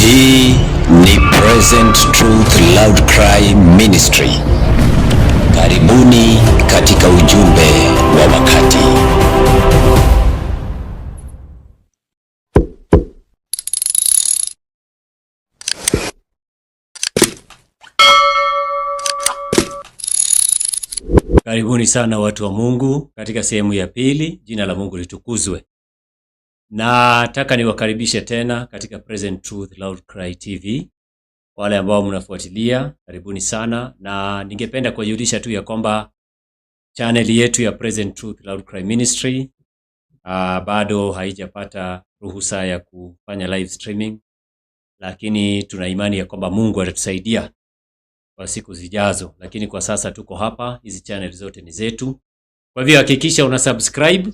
Hii ni Present Truth Loud Cry Ministry. Karibuni katika ujumbe wa wakati. Karibuni sana watu wa Mungu katika sehemu ya pili. Jina la Mungu litukuzwe. Nataka niwakaribishe tena katika Present Truth Loud Cry TV. Wale ambao mnafuatilia, karibuni sana, na ningependa kuwajulisha tu ya kwamba channel yetu ya Present Truth Loud Cry Ministry bado haijapata ruhusa ya kufanya live streaming, lakini tuna imani ya kwamba Mungu atatusaidia kwa siku zijazo. Lakini kwa sasa tuko hapa, hizi channel zote ni zetu. Kwa hivyo hakikisha una subscribe,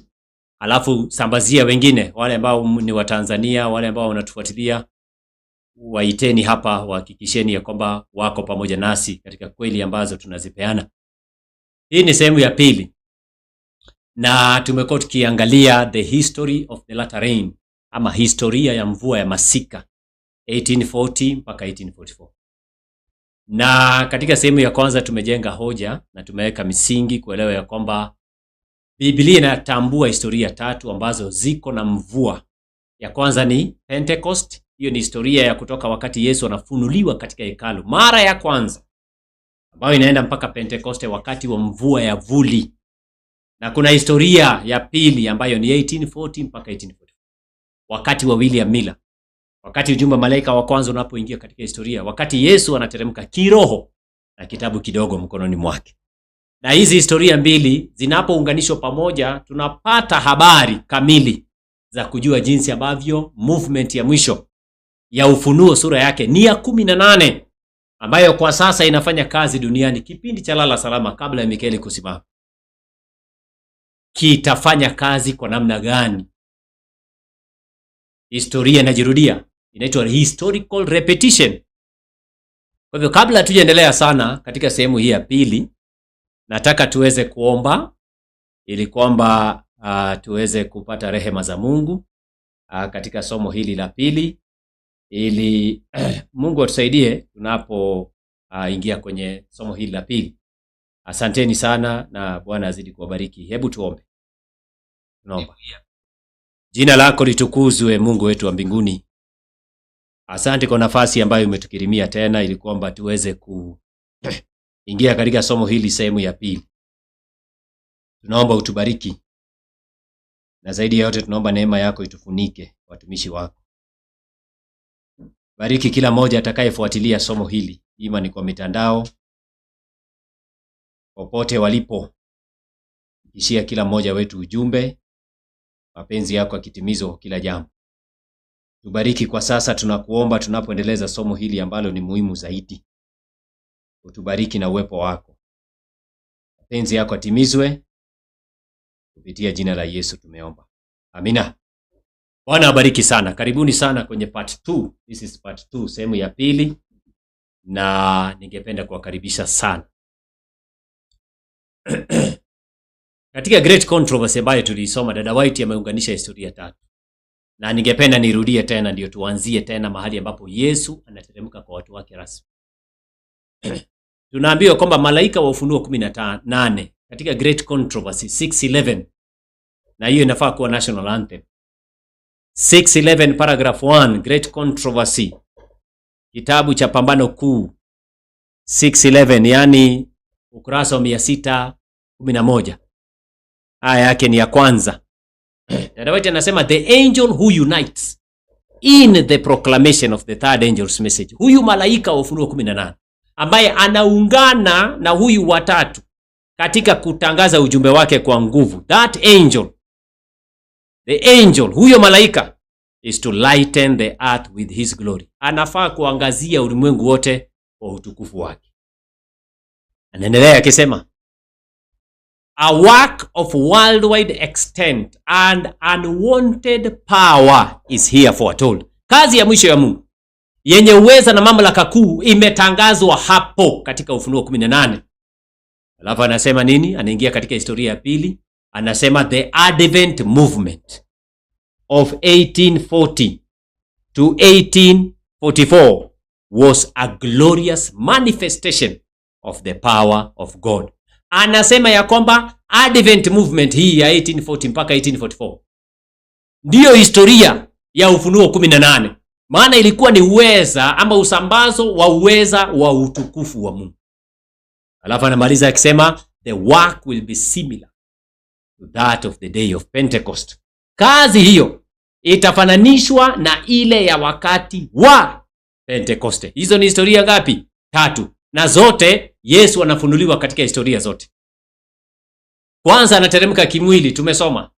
alafu sambazia wengine, wale ambao ni wa Tanzania, wale ambao wanatufuatilia, waiteni hapa, wahakikisheni ya kwamba wako pamoja nasi katika kweli ambazo tunazipeana. Hii ni sehemu ya pili, na tumekuwa tukiangalia the history of the latter rain, ama historia ya mvua ya masika 1840 mpaka 1844. Na katika sehemu ya kwanza tumejenga hoja na tumeweka misingi kuelewa ya kwamba Biblia inatambua historia tatu ambazo ziko na mvua. Ya kwanza ni Pentecost. Hiyo ni historia ya kutoka wakati Yesu anafunuliwa katika hekalu mara ya kwanza, ambayo inaenda mpaka Pentecost, wakati wa mvua ya vuli. Na kuna historia ya pili ambayo ni 1840 mpaka 1844, wakati wa William Miller, wakati ujumbe malaika wa kwanza unapoingia katika historia, wakati Yesu anateremka kiroho na kitabu kidogo mkononi mwake. Na hizi historia mbili zinapounganishwa pamoja, tunapata habari kamili za kujua jinsi ambavyo movement ya mwisho ya Ufunuo sura yake ni ya 18, ambayo kwa sasa inafanya kazi duniani, kipindi cha lala salama kabla ya Mikaeli kusimama, kitafanya kazi kwa namna gani? Historia inajirudia, inaitwa historical repetition. Kwa hivyo kabla tujaendelea sana katika sehemu hii ya pili, nataka tuweze kuomba ili kwamba tuweze kupata rehema za Mungu katika somo hili la pili, ili Mungu atusaidie tunapo ingia kwenye somo hili la pili. Asanteni sana na Bwana azidi kuwabariki. Hebu tuombe. Tunaomba. Jina lako litukuzwe, Mungu wetu wa mbinguni. Asante kwa nafasi ambayo umetukirimia tena ili kwamba tuweze kuingia katika somo hili sehemu ya pili. Tunaomba utubariki, na zaidi ya yote tunaomba neema yako itufunike watumishi wako. Bariki kila mmoja atakayefuatilia somo hili, ima ni kwa mitandao, popote walipo. Ishia kila mmoja wetu ujumbe, mapenzi yako yakitimizwa kwa kila jambo. Tubariki kwa sasa, tunakuomba tunapoendeleza somo hili ambalo ni muhimu zaidi. Utubariki na uwepo wako. Mapenzi yako yatimizwe kupitia jina la Yesu tumeomba. Amina. Bwana abariki sana. Karibuni sana kwenye part 2. This is part 2, sehemu ya pili, na ningependa kuwakaribisha sana. Katika Great Controversy ambayo tulisoma, Dada White ameunganisha historia tatu. Na ningependa nirudie tena ndio tuanzie tena mahali ambapo Yesu anateremka kwa watu wake rasmi. Tunaambiwa kwamba malaika wa Ufunuo 18 katika Great Controversy 6:11, na hiyo inafaa kuwa national anthem. 6:11 paragraph 1, Great Controversy, kitabu cha pambano kuu 6:11, yani ukurasa wa 611. Aya yake ni ya kwanza. Dada White anasema the angel who unites in the proclamation of the third angel's message. Huyu malaika wa Ufunuo 18 ambaye anaungana na huyu watatu katika kutangaza ujumbe wake kwa nguvu. That angel, the angel, huyo malaika, is to lighten the earth with his glory. Anafaa kuangazia ulimwengu wote kwa utukufu wake. Anaendelea akisema a work of worldwide extent and unwanted power is here foretold. Kazi ya mwisho ya Mungu yenye uweza na mamlaka kuu imetangazwa hapo katika Ufunuo 18. Alafu anasema nini? Anaingia katika historia ya pili, anasema the Advent movement of 1840 to 18 1844 was a glorious manifestation of the power of God. Anasema ya kwamba Advent movement hii ya 1840 mpaka 1844 ndiyo historia ya Ufunuo 18, maana ilikuwa ni uweza ama usambazo wa uweza wa utukufu wa Mungu. Alafu anamaliza akisema the work will be similar to that of the day of Pentecost. Kazi hiyo itafananishwa na ile ya wakati wa Pentecoste. Hizo ni historia ngapi? 3. Na zote Yesu anafunuliwa katika historia zote. Kwanza anateremka kimwili, tumesoma.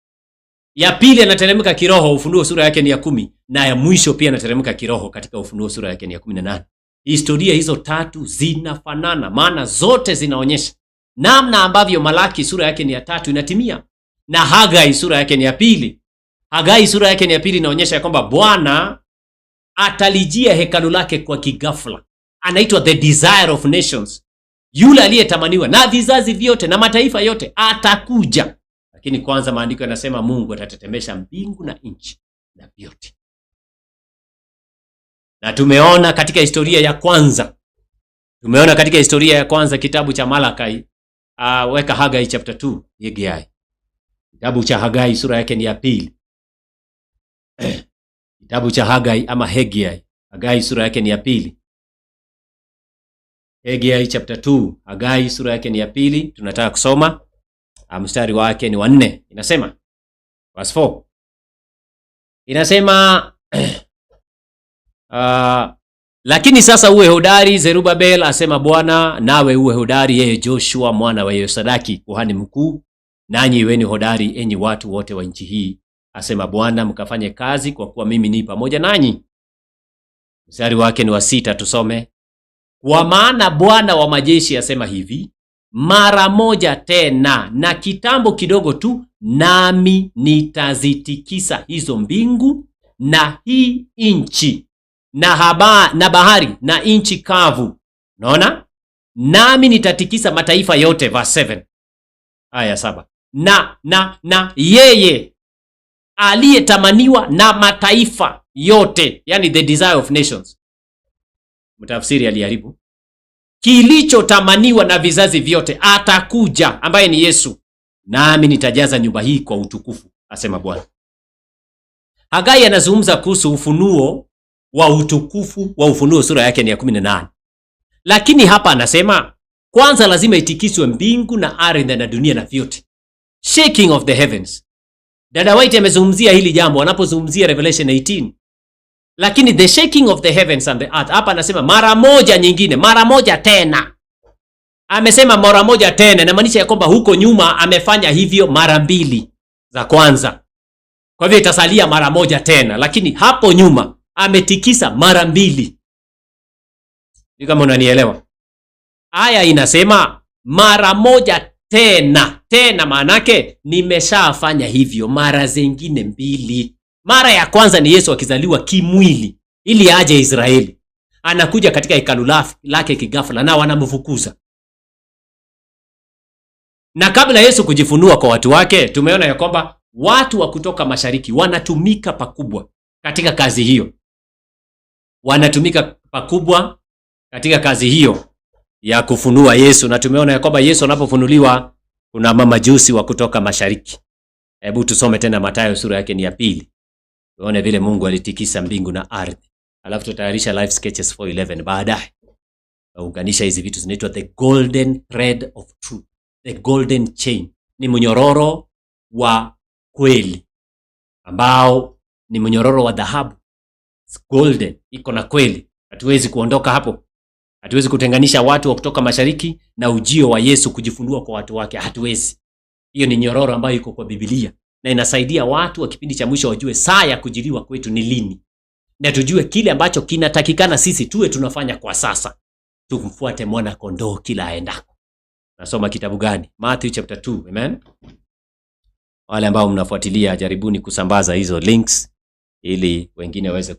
Ya pili anateremka kiroho, Ufunuo sura yake ni ya 10, na ya mwisho pia anateremka kiroho katika Ufunuo sura yake ni ya 18. Historia hizo 3 zinafanana, maana zote zinaonyesha namna ambavyo Malaki sura yake ni ya 3 inatimia, na Hagai sura yake ni ya 2. Hagai sura yake ni ya 2 inaonyesha kwamba Bwana atalijia hekalu lake kwa kigafla. Anaitwa the desire of nations, yule aliyetamaniwa na vizazi vyote na mataifa yote atakuja. Lakini kwanza maandiko yanasema Mungu atatetemesha mbingu na nchi na vyote. Na tumeona katika historia ya kwanza, kitabu cha Malakai, weka Hagai chapter 2, Hegai. Kitabu cha Hagai sura yake ni ya 2. Kitabu cha Hagai ama Hegai, Hagai sura yake ni ya 2. Hegai chapter 2, Hagai sura yake ni ya 2, tunataka kusoma. Mstari wake ni wa 4. Inasema verse 4. Inasema lakini sasa uwe hodari Zerubabel, asema Bwana, nawe uwe hodari yeye Joshua mwana wa Yosadaki kuhani mkuu, nanyi iweni hodari enyi watu wote wa nchi hii, asema Bwana, mkafanye kazi kwa kuwa mimi ni pamoja nanyi. Mstari wake ni wa 6, tusome. Kwa maana Bwana wa majeshi asema hivi, mara moja tena na kitambo kidogo tu, nami nitazitikisa hizo mbingu na hii nchi na bahari na nchi kavu. Unaona? Nami nitatikisa mataifa yote, verse 7. Aya 7. Na yeye aliyetamaniwa na mataifa yote, yani the desire of nations. Mtafsiri aliharibu. Kilichotamaniwa na vizazi vyote atakuja, ambaye ni Yesu, nami nitajaza nyumba hii kwa utukufu, asema Bwana. Hagai anazungumza kuhusu ufunuo wa utukufu wa Ufunuo sura yake ni ya 18. Lakini hapa anasema kwanza lazima itikiswe mbingu na ardhi na dunia na vyote. Shaking of the heavens. Dada White amezungumzia hili jambo anapozungumzia Revelation 18. Lakini the shaking of the heavens and the earth, hapa anasema mara moja nyingine, mara moja tena. Amesema mara moja tena, inamaanisha ya kwamba huko nyuma amefanya hivyo mara 2 za kwanza. Kwa hivyo itasalia mara moja tena, lakini hapo nyuma ametikisa mara 2. Ni kama unanielewa? Aya inasema mara moja tena. Tena maanake nimeshafanya hivyo mara zingine 2. Mara ya kwanza ni Yesu akizaliwa kimwili ili aje Israeli. Anakuja katika hekalu lake kigafla na wanamfukuza. Na kabla Yesu kujifunua kwa watu wake, tumeona ya kwamba watu wa kutoka mashariki wanatumika pakubwa katika kazi hiyo. Wanatumika pakubwa katika kazi hiyo ya kufunua Yesu, na tumeona ya kwamba Yesu anapofunuliwa kuna mamajusi wa kutoka mashariki. Hebu tusome tena Mathayo sura yake ni ya 2. Tuone vile Mungu alitikisa mbingu na ardhi. Alafu tutayarisha life sketches 4:11 baadaye. Unganisha hizi vitu, zinaitwa the golden thread of truth. The golden chain ni mnyororo wa kweli ambao ni mnyororo wa dhahabu. Golden iko na kweli. Hatuwezi kuondoka hapo. Hatuwezi kutenganisha watu wa kutoka mashariki na ujio wa Yesu kujifunua kwa watu wake. Hatuwezi. Hiyo ni nyororo ambayo iko kwa Biblia na inasaidia watu wa kipindi cha mwisho wajue saa ya kujiliwa kwetu ni lini. Na tujue kile ambacho kinatakikana sisi tuwe tunafanya kwa sasa. Tumfuate mwana kondoo kila aendako. Nasoma kitabu gani? Matthew chapter 2. Amen. Wale ambao mnafuatilia, jaribuni kusambaza hizo links ili wengine waweze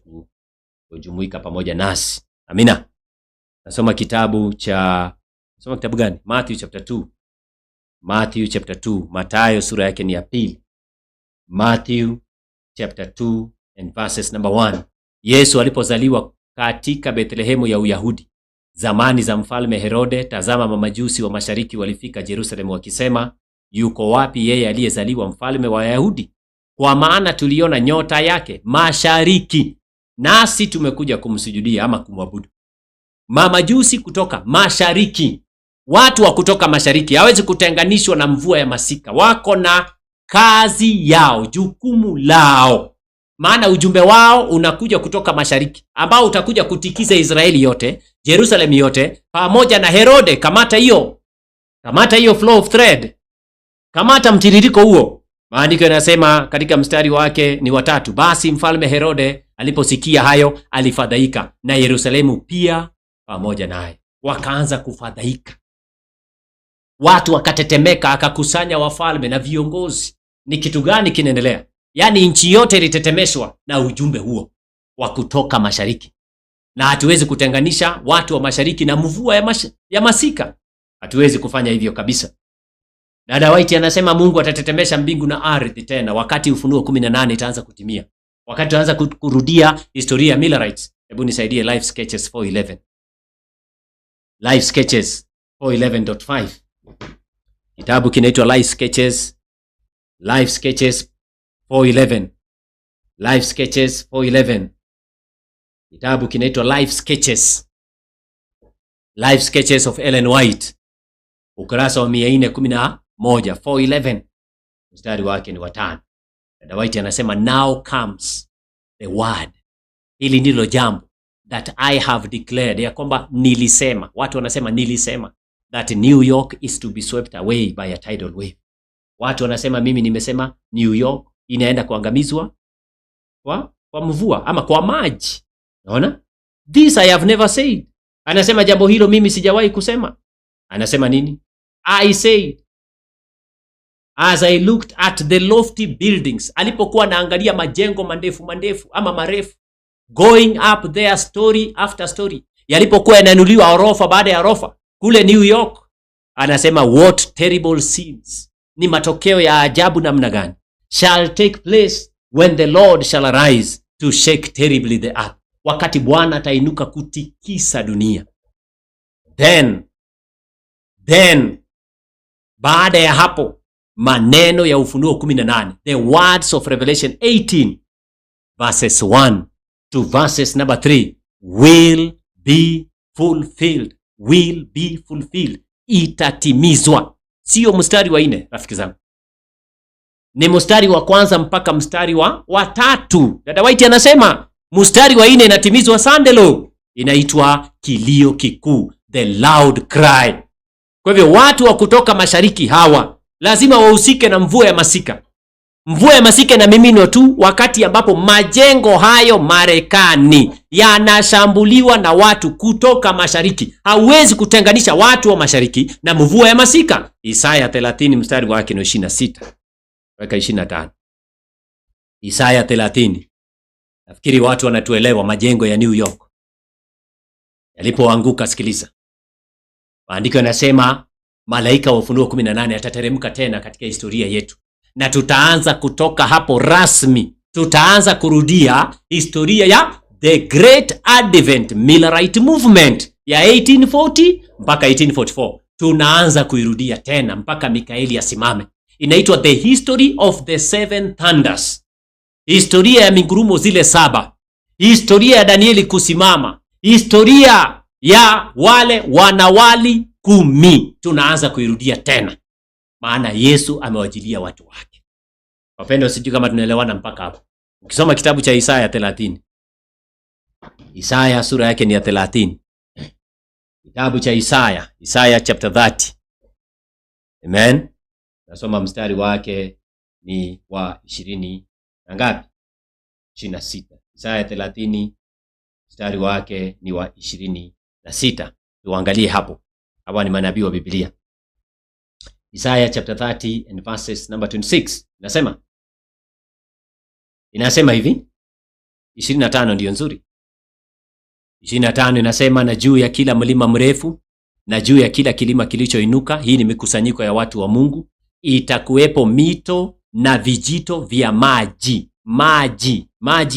kujumuika pamoja nasi. Amina. Nasoma kitabu gani? Matthew chapter 2. Matthew chapter 2. Mathayo sura yake ni ya 2. Matthew chapter 2 and verses number 1. Yesu alipozaliwa katika Bethlehemu ya Uyahudi zamani za mfalme Herode, tazama mamajusi wa mashariki walifika Yerusalemu wakisema, yuko wapi yeye aliyezaliwa mfalme wa Wayahudi? Kwa maana tuliona nyota yake mashariki, nasi tumekuja kumsujudia ama kumwabudu. Mamajusi kutoka mashariki, watu wa kutoka mashariki hawezi kutenganishwa na mvua ya masika. Wako na kazi yao, jukumu lao, maana ujumbe wao unakuja kutoka mashariki, ambao utakuja kutikiza Israeli yote, Jerusalem yote, pamoja na Herode. Kamata hiyo flow of thread, kamata mtiririko huo. Maandiko yanasema katika mstari wake ni 3, basi mfalme Herode aliposikia hayo alifadhaika, na Yerusalemu pia pamoja naye. Wakaanza kufadhaika, watu wakatetemeka, akakusanya wafalme na viongozi. Ni kitu gani kinaendelea? Yaani nchi yote ilitetemeshwa na ujumbe huo wa kutoka mashariki. Na hatuwezi kutenganisha watu wa mashariki na mvua ya masika. Hatuwezi kufanya hivyo kabisa. Dada White anasema Mungu atatetemesha mbingu na ardhi tena wakati Ufunuo 18 itaanza kutimia. Wakati itaanza kurudia historia ya Millerites. Hebu nisaidie Life Sketches 4:11. Life Sketches 4:11.5. Kitabu kinaitwa Life Sketches 4:11. Life Sketches 4:11. Kitabu kinaitwa Life Sketches of Ellen White. Ukurasa wa 411, 4:11. Mstari wake ni 5. Dada White anasema now comes the word. Hili ndilo jambo that I have declared, ya kwamba nilisema. Watu wanasema nilisema that New York is to be swept away by a tidal wave. Watu wanasema mimi nimesema New York inaenda kuangamizwa kwa mvua ama kwa maji. Unaona? This I have never said. Anasema jambo hilo mimi sijawahi kusema. Anasema nini? I said as I looked at the lofty buildings. Alipokuwa naangalia majengo mandefu ama marefu, going up there story after story, yalipokuwa yananuliwa orofa baada ya orofa kule New York. Anasema what terrible scenes, ni matokeo ya ajabu namna gani, shall take place when the Lord shall arise to shake terribly the earth, wakati Bwana atainuka kutikisa dunia. Then baada ya hapo, maneno ya Ufunuo 18, the words of Revelation 18 verses 1 to verses number 3 will be fulfilled. Itatimizwa. Sio mstari wa 4 rafiki zangu, ni mstari wa kwanza mpaka mstari wa 3. Dada White anasema mstari wa 4 inatimizwa Sunday, inaitwa kilio kikuu, the loud cry. Kwa hivyo watu wa kutoka mashariki hawa lazima wahusike na mvua ya masika. Mvua ya masika inamiminwa tu wakati ambapo majengo hayo Marekani yanashambuliwa na watu kutoka mashariki. Hauwezi kutenganisha watu wa mashariki na mvua ya masika. Isaya 30 mstari wake ni 26. Weka 25. Isaya 30. Nafikiri watu wanatuelewa majengo ya New York yalipoanguka. Sikiliza. Maandiko yanasema malaika wa Ufunuo 18 atateremka tena katika historia yetu. Na tutaanza kutoka hapo rasmi. Tutaanza kurudia historia ya the Great Advent Millerite Movement ya 1840 mpaka 1844. Tunaanza kuirudia tena mpaka Mikaeli asimame. Inaitwa the history of the seven thunders. Historia ya mingurumo zile 7. Historia ya Danieli kusimama. Historia ya wale wanawali 10. Tunaanza kuirudia tena, maana Yesu amewajilia watu wake. Wapendwa, sijui kama tunaelewana mpaka hapo. Ukisoma kitabu cha Isaya 30. Isaya sura yake ni ya 30. Kitabu cha Isaya chapter 30. Amen. Nasoma mstari wake ni wa 20 na ngapi? 26. Isaya 30 mstari wake ni wa 26. Tuangalie hapo. Hawa ni manabii wa Biblia. Isaiah chapter 30 and verses number 26. Inasema hivi. 25 ndio nzuri. 25 inasema, na juu ya kila mlima mrefu na juu ya kila kilima kilichoinuka, hii ni mikusanyiko ya watu wa Mungu, itakuwepo mito na vijito vya maji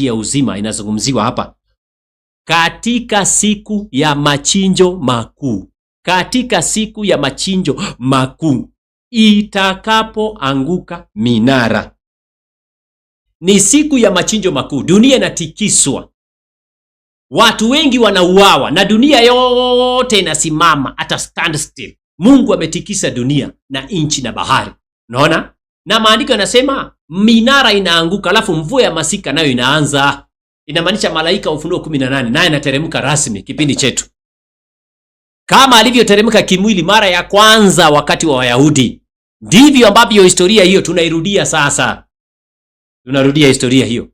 ya uzima inazungumziwa hapa. katika siku ya machinjo makuu, katika siku ya machinjo makuu itakapoanguka minara. Ni siku ya machinjo makuu, dunia inatikiswa, watu wengi wanauawa na dunia yote inasimama at a standstill. Mungu ametikisa dunia na nchi na bahari, unaona? Na maandiko yanasema minara inaanguka, alafu mvua ya masika nayo inaanza. Inamaanisha malaika Ufunuo 18 naye anateremka rasmi kipindi chetu, kama alivyoteremka kimwili mara ya kwanza wakati wa Wayahudi. Ndivyo ambavyo historia hiyo tunairudia sasa. Tunarudia historia hiyo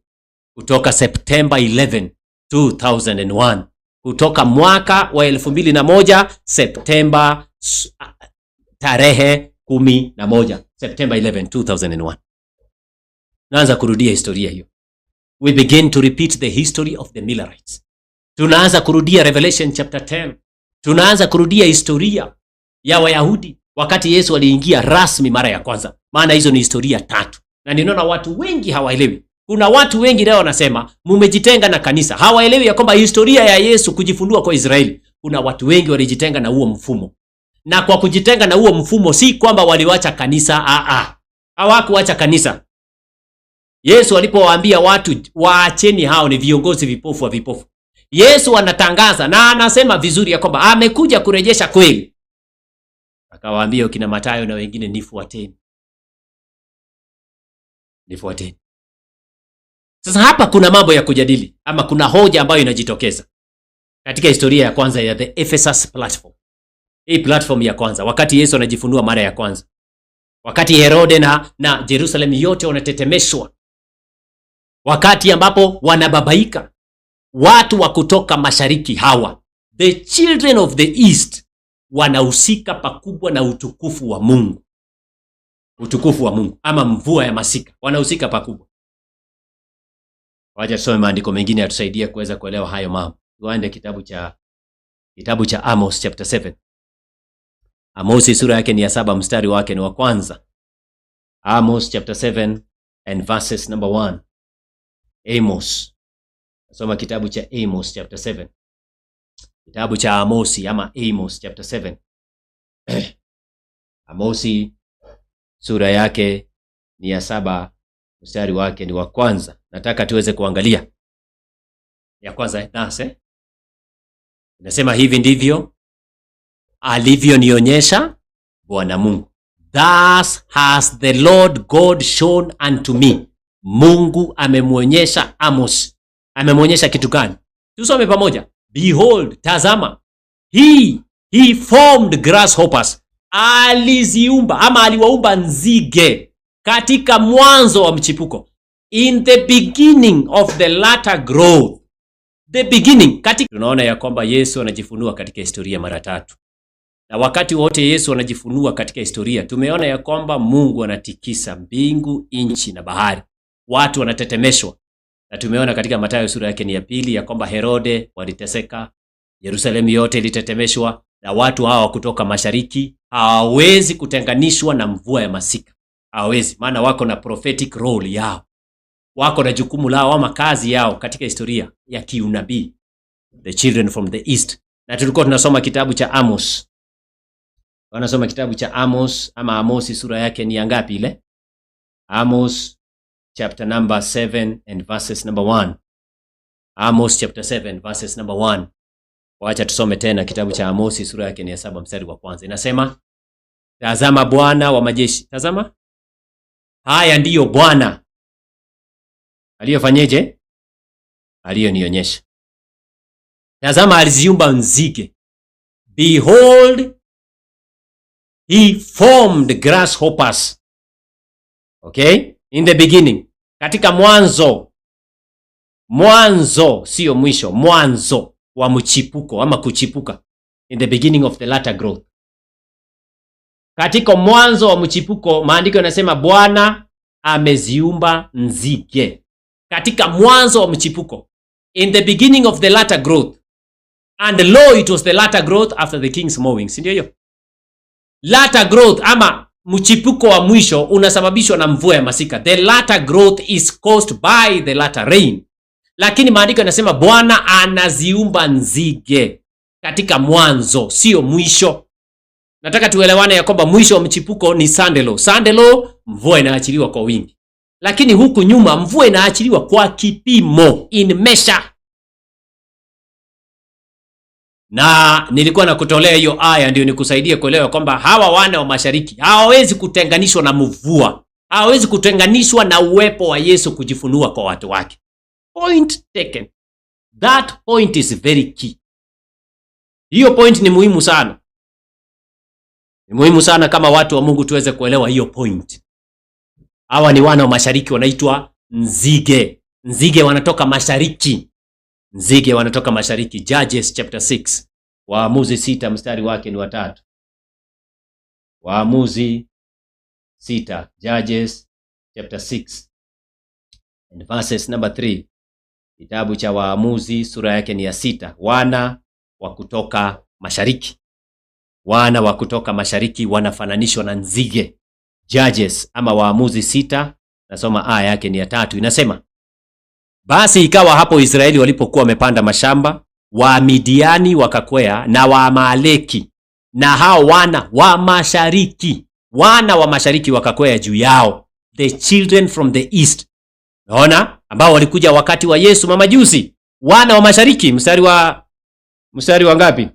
kutoka September 11, 2001, kutoka mwaka wa 2001 Septemba tarehe 11, September 11, 2001. Naanza kurudia historia hiyo. We begin to repeat the history of the Millerites. Tunaanza kurudia Revelation chapter 10. Tunaanza kurudia historia ya Wayahudi wakati Yesu aliingia rasmi mara ya kwanza. Maana hizo ni historia tatu. Na ninaona watu wengi hawaelewi. Kuna watu wengi leo wanasema mumejitenga na kanisa. Hawaelewi ya kwamba historia ya Yesu kujifunua kwa Israeli, kuna watu wengi walijitenga na huo mfumo. Na kwa kujitenga na huo mfumo si kwamba waliwacha kanisa, hawakuacha kanisa. Yesu alipowaambia watu waacheni hao ni viongozi vipofu wa vipofu, Yesu anatangaza na anasema vizuri ya kwamba amekuja kurejesha kweli. Akawaambia kina Mathayo na wengine, nifuateni. Nifuateni. Sasa hapa kuna mambo ya kujadili, ama kuna hoja ambayo inajitokeza katika historia ya kwanza ya the Ephesus platform. Hii platform ya kwanza wakati Yesu anajifunua mara ya kwanza, wakati Herode na Jerusalem yote wanatetemeshwa, wakati ambapo wanababaika watu wa kutoka mashariki, hawa the children of the east wanahusika pakubwa na utukufu wa Mungu. Utukufu wa Mungu ama mvua ya masika wanahusika pakubwa. Wacha tusome maandiko mengine yatusaidia kuweza kuelewa hayo mambo. Tuende kitabu cha Amos chapter 7. Amos sura yake ni ya 7, mstari wake ni wa kwanza. Amos chapter 7 and verses number 1. Amos. Nasoma kitabu cha Amos chapter 7. Kitabu cha Amosi ama Amos chapter 7. Amosi sura yake ni ya 7, mstari wake ni wa kwanza. Nataka tuweze kuangalia ya kwanza nase. Inasema hivi ndivyo alivyonionyesha Bwana Mungu. Thus has the Lord God shown unto me. Mungu amemwonyesha Amos. Amemwonyesha kitu gani? Tusome pamoja. Behold, tazama, he formed grasshoppers. Aliziumba ama aliwaumba nzige katika mwanzo wa mchipuko. In the beginning of the latter growth. The beginning. Tunaona ya kwamba Yesu anajifunua katika historia mara tatu. Na wakati wote Yesu anajifunua katika historia, tumeona ya kwamba Mungu anatikisa mbingu, nchi na bahari. Watu wanatetemeshwa. Na tumeona katika Mathayo sura yake ni ya 2 ya kwamba Herode waliteseka, Yerusalemu yote ilitetemeshwa, na watu hawa kutoka mashariki hawawezi kutenganishwa na mvua ya masika. Hawawezi, maana wako na prophetic role yao. Wako na jukumu lao ama kazi yao katika historia ya kiunabii. The children from the east. Na tulikuwa tunasoma kitabu cha Amos. Wanasoma kitabu cha Amos ama Amosi sura yake ni ya ngapi ile? Amos chapter number 7 and verses number 1. Amos chapter 7 verses number 1. Wacha tusome tena kitabu cha Amosi sura yake ni ya 7 mstari wa kwanza. Inasema, tazama Bwana wa majeshi. Tazama. Haya ndiyo Bwana aliyofanyeje? Aliyonionyesha. Tazama aliziumba nzige. Behold, he formed grasshoppers. Okay? In the beginning. Katika mwanzo. Mwanzo, sio mwisho. Mwanzo wa mchipuko ama kuchipuka. In the beginning of the latter growth. Katika mwanzo wa mchipuko, maandiko yanasema Bwana ameziumba nzige. Katika mwanzo wa mchipuko. In the beginning of the latter growth. And lo, it was the latter growth after the king's mowing. Si ndio hiyo? Latter growth ama mchipuko wa mwisho unasababishwa na mvua ya masika. The latter growth is caused by the latter rain. lakini maandiko yanasema Bwana anaziumba nzige katika mwanzo, sio mwisho. Nataka tuelewane ya kwamba mwisho wa mchipuko ni Sunday-law. Sunday-law, mvua inaachiliwa kwa wingi, lakini huku nyuma mvua inaachiliwa kwa kipimo, in measure. Na nilikuwa nakutolea hiyo aya ndio nikusaidie kuelewa kwamba hawa wana wa mashariki hawawezi kutenganishwa na mvua, hawawezi kutenganishwa na uwepo wa Yesu kujifunua kwa watu wake. Point taken. That point is very key. Hiyo point ni muhimu sana. Ni muhimu sana kama watu wa Mungu tuweze kuelewa hiyo point. Hawa ni wana wa mashariki, wanaitwa nzige. Nzige wanatoka mashariki. Nzige wanatoka mashariki. Judges chapter 6. Waamuzi 6 mstari wake ni 3. Waamuzi 6. Judges chapter 6 and verses number 3. Kitabu cha Waamuzi sura yake ni ya 6. Wana wa kutoka mashariki. Wana wa kutoka mashariki wanafananishwa na nzige. Judges ama Waamuzi 6, nasoma aya yake ni ya 3, inasema, basi ikawa hapo Israeli walipokuwa wamepanda mashamba, Wamidiani wakakwea na Waamaleki na hao wana wa mashariki wakakwea juu yao, the children from the east. Naona ambao walikuja wakati wa Yesu mamajusi. Wana wa mashariki, mstari wa ngapi?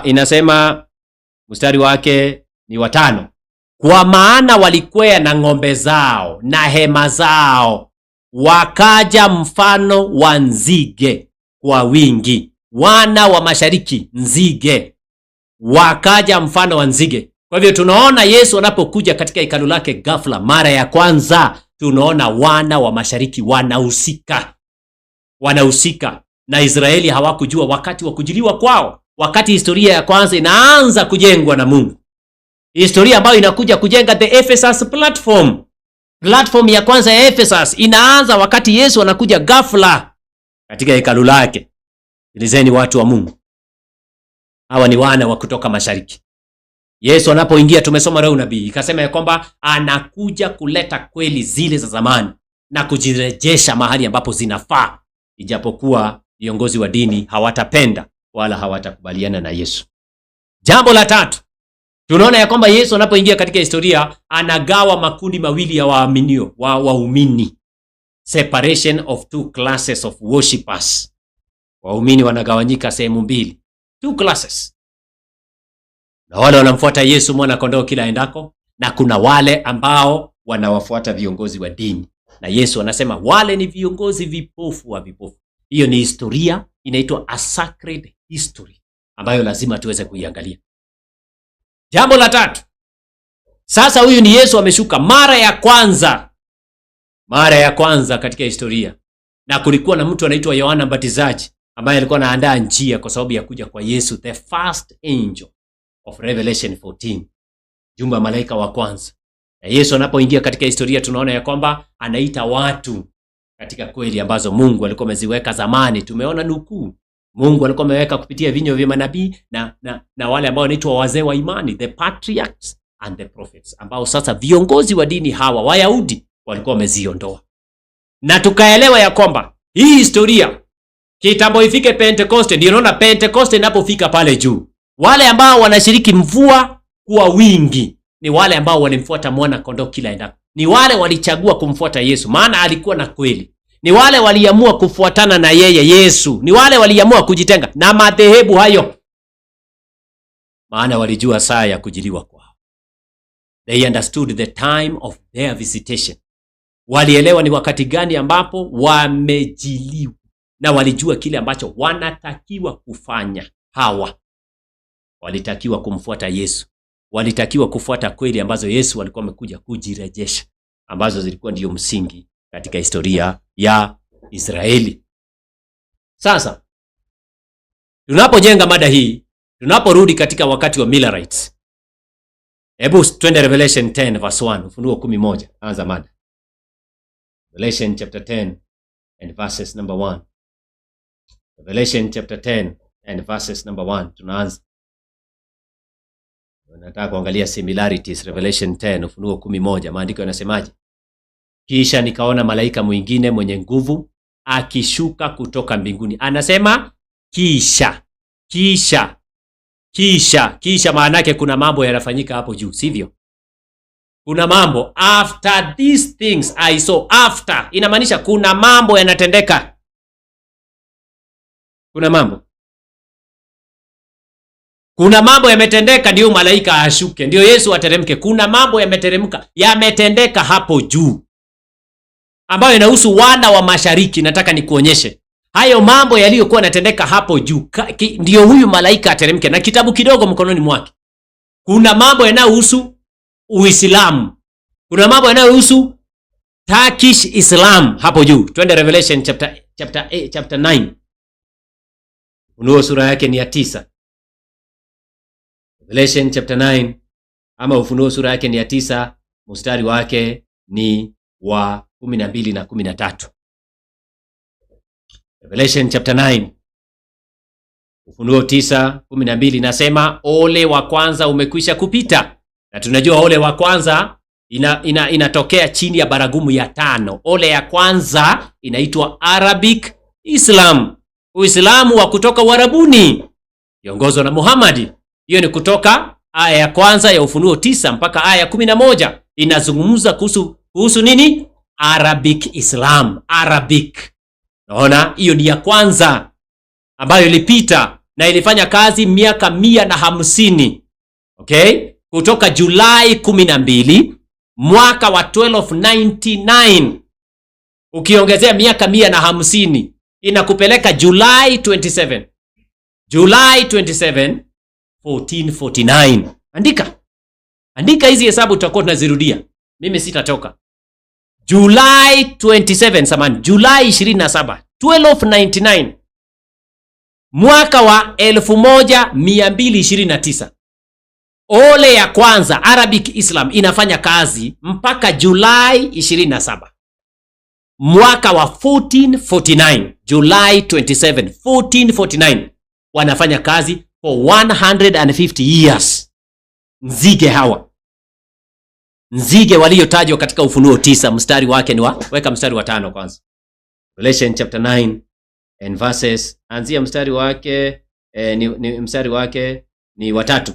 Inasema mstari wake ni 5. Kwa maana walikwea na ng'ombe zao na hema zao, wakaja mfano wa nzige kwa wingi. Wana wa mashariki, nzige, wakaja mfano wa nzige. Kwa hivyo tunaona Yesu anapokuja katika hekalu lake ghafla mara ya kwanza, tunaona wana wa mashariki wanahusika. Na Israeli hawakujua wakati wa kujiliwa kwao, wakati historia ya kwanza inaanza kujengwa na Mungu. Historia ambayo inakuja kujenga the Ephesus platform ya kwanza ya Ephesus inaanza wakati Yesu anakuja ghafla katika hekalu lake. Sikilizeni watu wa Mungu. Hawa ni wana wa kutoka mashariki. Yesu anapoingia, tumesoma leo nabii ikasema ya kwamba anakuja kuleta kweli zile za zamani na kujirejesha mahali ambapo zinafaa, ijapokuwa viongozi wa dini hawatapenda wala hawatakubaliana na Yesu. Jambo la 3, tunaona ya kwamba Yesu anapoingia katika historia anagawa makundi mawili ya waaminio, waumini. Separation of 2 classes of worshippers. Waumini wanagawanyika sehemu mbili, 2 classes. Na wale wanamfuata Yesu mwana kondoo kila endako, na kuna wale ambao wanawafuata viongozi wa dini. Na Yesu anasema wale ni viongozi vipofu wa vipofu. Hiyo ni historia inaitwa a sacred history ambayo lazima tuweze kuiangalia. Jambo la 3. Sasa huyu ni Yesu ameshuka mara ya kwanza katika historia. Na kulikuwa na mtu anaitwa Yohana Mbatizaji ambaye alikuwa anaandaa njia kwa sababu ya kuja kwa Yesu, the first angel of Revelation 14. Jumbe wa malaika wa kwanza. Na Yesu anapoingia katika historia tunaona ya kwamba anaita watu katika kweli ambazo Mungu alikuwa ameziweka zamani. Tumeona nukuu Mungu alikuwa ameweka kupitia vinywa vya manabii na wale ambao wanaitwa wazee wa imani, the patriarchs and the prophets, ambao sasa viongozi wa dini hawa Wayahudi walikuwa wameziondoa. Na tukaelewa ya kwamba hii historia kitambo ifike Pentecoste. Ndio unaona Pentecoste inapofika pale juu, wale ambao wanashiriki mvua kwa wingi ni wale ambao walimfuata mwana kondoo kila endako. Ni wale walichagua kumfuata Yesu maana alikuwa na kweli. Ni wale waliamua kufuatana na yeye Yesu. Ni wale waliamua kujitenga na madhehebu hayo, maana walijua saa ya kujiliwa kwao. They understood the time of their visitation. Walielewa ni wakati gani ambapo wamejiliwa, na walijua kile ambacho wanatakiwa kufanya. Hawa walitakiwa kumfuata Yesu, walitakiwa kufuata kweli ambazo Yesu alikuwa amekuja kujirejesha, ambazo zilikuwa ndio msingi katika historia ya Israeli. Sasa tunapojenga mada hii, tunaporudi katika wakati wa Millerites, hebu twende Revelation 10 verse 1, Ufunuo 11. Anza mada. Revelation chapter 10 and verses number 1. Revelation chapter 10 and verses number 1. Tunaanza. Nataka kuangalia similarities. Revelation 10, Ufunuo 11. Maandiko yanasemaje? Kisha nikaona malaika mwingine mwenye nguvu akishuka kutoka mbinguni. Anasema kisha maana yake kuna mambo yanafanyika hapo juu, sivyo? Kuna mambo after these things I saw. After inamaanisha kuna mambo yanatendeka. Kuna mambo yametendeka, ndio malaika ashuke, ndio Yesu ateremke. Kuna mambo yametendeka hapo juu ambayo inahusu wana wa mashariki. Nataka nikuonyeshe hayo mambo yaliyokuwa yanatendeka hapo juu, ndio huyu malaika ateremke na kitabu kidogo mkononi mwake. Kuna mambo yanayohusu Uislamu, kuna mambo yanayohusu Turkish Islam hapo juu. Twende Revelation chapter 9. Ufunuo sura yake ni ya 9. Revelation chapter 9 ama Ufunuo sura yake ni ya 9, mstari wake ni wa 12 na 13. Revelation chapter 9 Ufunuo 9:12 nasema, ole wa kwanza umekwisha kupita. Na tunajua ole wa kwanza inatokea chini ya baragumu ya 5. Ole ya kwanza inaitwa Arabic Islam, Uislamu wa kutoka Uarabuni kiongozwa na Muhammad. Hiyo ni kutoka aya ya kwanza ya Ufunuo 9 mpaka aya ya 11. Inazungumza kuhusu nini? Arabic Islam, Arabic. Naona hiyo ni ya kwanza ambayo ilipita na ilifanya kazi miaka 150. Okay? Kutoka Julai 12 mwaka wa 1299 ukiongezea miaka 150 inakupeleka Julai 27. Julai 27 1449. Andika hizi hesabu, tutakuwa tunazirudia. Mimi sitatoka. Julai 27 samani, Julai 27 1299 mwaka wa 1229. Ole ya kwanza Arabic Islam inafanya kazi mpaka Julai 27 mwaka wa 1449. Julai 27 1449 wanafanya kazi for 150 years. Nzige hawa, nzige waliotajwa katika Ufunuo 9 mstari wake ni weka mstari wa 5 kwanza. Revelation chapter 9 and verses, anzia mstari wake mstari wake ni wa 3.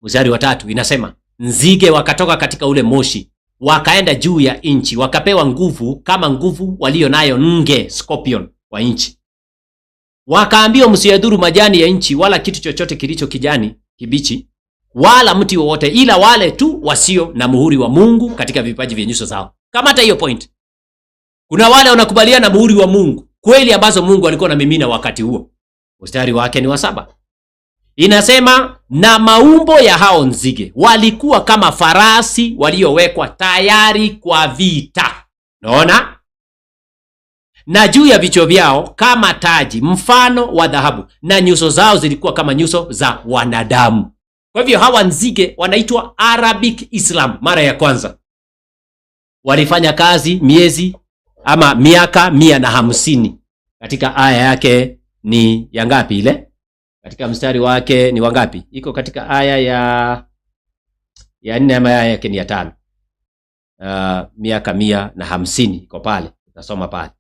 Mstari wa 3 inasema, nzige wakatoka katika ule moshi wakaenda juu ya inchi, wakapewa nguvu kama nguvu walio nayo nge, scorpion wa inchi. Wakaambiwa, msiyadhuru majani ya inchi wala kitu chochote kilicho kijani kibichi wala mti wowote, ila wale tu wasio na muhuri wa Mungu katika vipaji vya nyuso zao. Kama hata hiyo point. Kuna wale wanakubaliana na muhuri wa Mungu, kweli ambazo Mungu alikuwa anamimina wakati huo. Mstari wake ni wa 7. Inasema, na maumbo ya hao nzige walikuwa kama farasi waliowekwa tayari kwa vita. Naona? Na juu ya vichwa vyao kama taji mfano wa dhahabu, na nyuso zao zilikuwa kama nyuso za wanadamu. Kwa hivyo hawa nzige wanaitwa Arabic Islam. Mara ya kwanza walifanya kazi miezi ama miaka 150. Katika aya yake ni ya ngapi ile? Katika mstari wake ni wangapi? Iko katika aya ya 4 ama aya yake ni ya 5. Miaka 150 iko pale. Utasoma pale.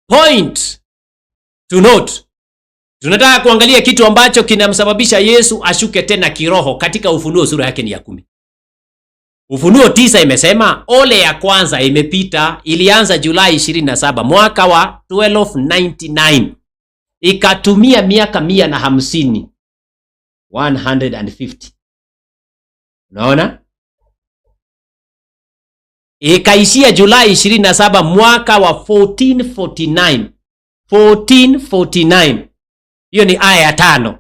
Point to note. Tunataka kuangalia kitu ambacho kinamsababisha Yesu ashuke tena kiroho katika Ufunuo sura yake ni ya 10. Ufunuo 9 imesema ole ya kwanza imepita, ilianza Julai 27 mwaka wa 1299. Ikatumia miaka 150. 150. Unaona? Ikaishia Julai 27 mwaka wa 1449. 1449. Hiyo ni aya ya 5.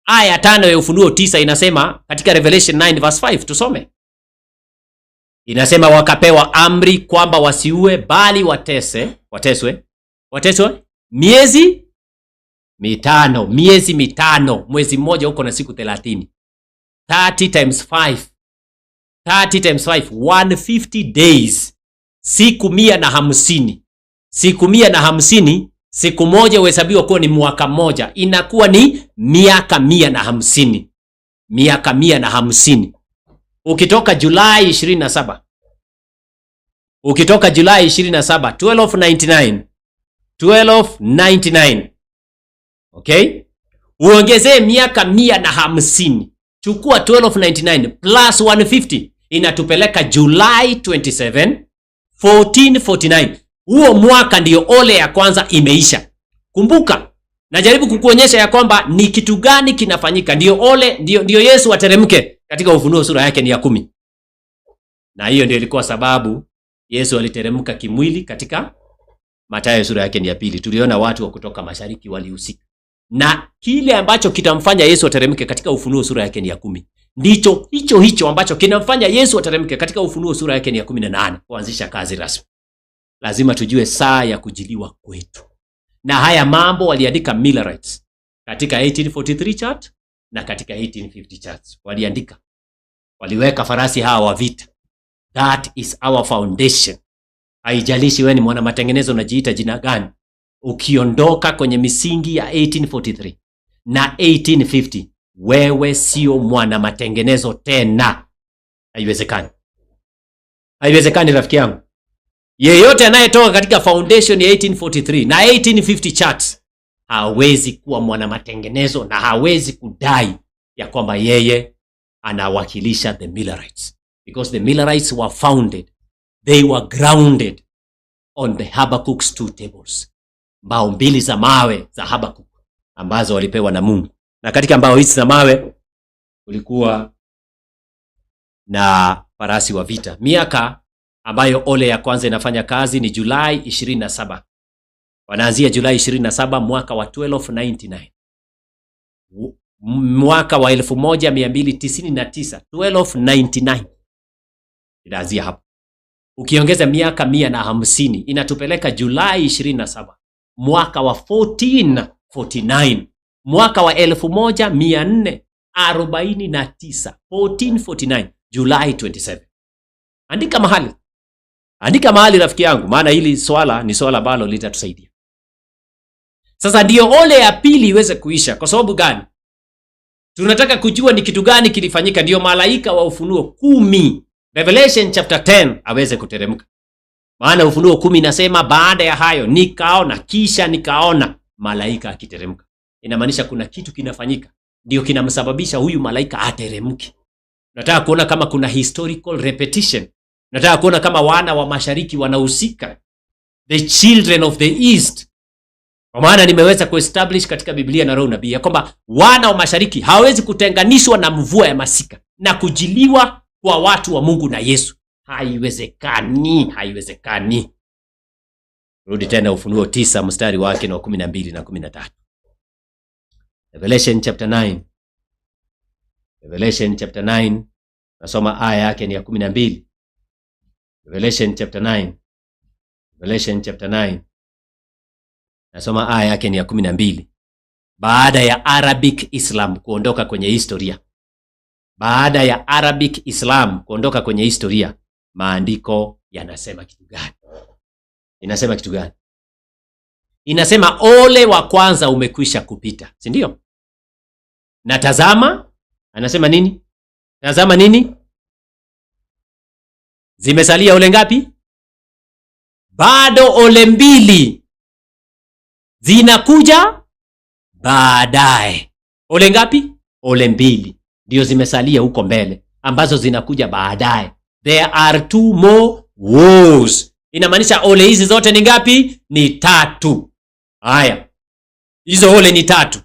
Aya ya 5 ya Ufunuo 9 inasema katika Revelation 9 verse 5, tusome. Inasema, wakapewa amri kwamba wasiue bali wateswe miezi mitano. Mwezi mmoja huko na siku 30. 30 times 5. 30 times 5, 150 days. Siku 150. Siku 150, siku moja huhesabiwa kuwa ni mwaka mmoja. Inakuwa ni miaka 150. Miaka 150. ukitoka Julai 27, ukitoka Julai 27, 1299, okay, uongezee miaka 150, chukua 1299 plus 150 inatupeleka Julai 27, 1449. Huo mwaka ndio ole ya kwanza imeisha. Kumbuka, najaribu kukuonyesha ya kwamba ni kitu gani kinafanyika. Ndio ole, ndio Yesu ateremke katika Ufunuo sura yake ni ya 10. Na hiyo ndio ilikuwa sababu Yesu aliteremka kimwili katika Mathayo sura yake ni ya 2. Tuliona watu wa kutoka mashariki walihusika. Na kile ambacho kitamfanya Yesu ateremke katika Ufunuo sura yake ni ya 10 ndicho hicho ambacho kinamfanya Yesu ateremke katika Ufunuo sura yake ni ya 18 kuanzisha kazi rasmi. Lazima tujue saa ya kujiliwa kwetu. Na haya mambo waliandika Millerites katika 1843 chart na katika 1850 charts. Waliandika. Waliweka farasi hawa wa vita. That is our foundation. Haijalishi wewe ni mwana matengenezo unajiita jina gani. Ukiondoka kwenye misingi ya 1843 na 1850, wewe sio mwana matengenezo tena. Haiwezekani. Haiwezekani rafiki yangu. Yeyote anayetoka katika foundation ya 1843 na 1850 charts hawezi kuwa mwana matengenezo na hawezi kudai ya kwamba yeye anawakilisha the Millerites, because the Millerites were founded, they were grounded on the Habakkuk's 2 tables, mbao mbili za mawe za Habakkuk ambazo walipewa na Mungu. Na katika mbao hizi za mawe kulikuwa na farasi wa vita. Miaka ambayo ole ya kwanza inafanya kazi ni Julai 27. Wanaanzia Julai 27 mwaka wa 1299. Mwaka wa 1299, 1299. Inaanzia hapo. Ukiongeza miaka 150 inatupeleka Julai 27 mwaka wa 1449. Mwaka wa 1449, 1449, Julai 27. Andika mahali. Andika mahali rafiki yangu, maana hili swala ni swala ambalo litatusaidia. Sasa ndio ole ya pili iweze kuisha. Kwa sababu gani? Tunataka kujua ni kitu gani kilifanyika ndio malaika wa Ufunuo 10, Revelation chapter 10 aweze kuteremka. Maana Ufunuo 10 inasema baada ya hayo nikaona malaika akiteremka. Inamaanisha kuna kitu kinafanyika ndio kinamsababisha huyu malaika ateremke. Nataka kuona kama kuna historical repetition. Nataka kuona kama wana wa mashariki wanahusika, the children of the east. Kwa maana nimeweza kuestablish katika Biblia na roho nabii ya kwamba wana wa mashariki hawezi kutenganishwa na mvua ya masika na kujiliwa kwa watu wa Mungu na Yesu. Haiwezekani, haiwezekani. Rudi tena Ufunuo 9 mstari wake na 12 na 13. Revelation chapter 9. Revelation chapter 9. Nasoma aya yake ni ya 12. Revelation chapter 9. Revelation chapter 9. Nasoma aya yake ni ya 12. Baada ya Arabic Islam kuondoka kwenye historia. Baada ya Arabic Islam kuondoka kwenye historia, maandiko yanasema kitu gani? Inasema kitu gani? Inasema ole wa kwanza umekwisha kupita, si ndio? Na tazama, anasema nini? Tazama nini? Zimesalia ole ngapi? Bado ole mbili zinakuja baadaye. Ole ngapi? Ole mbili ndio zimesalia huko mbele ambazo zinakuja baadaye. There are 2 more woes. Inamaanisha ole hizi zote ni ngapi? Ni 3. Haya, hizo ole ni 3.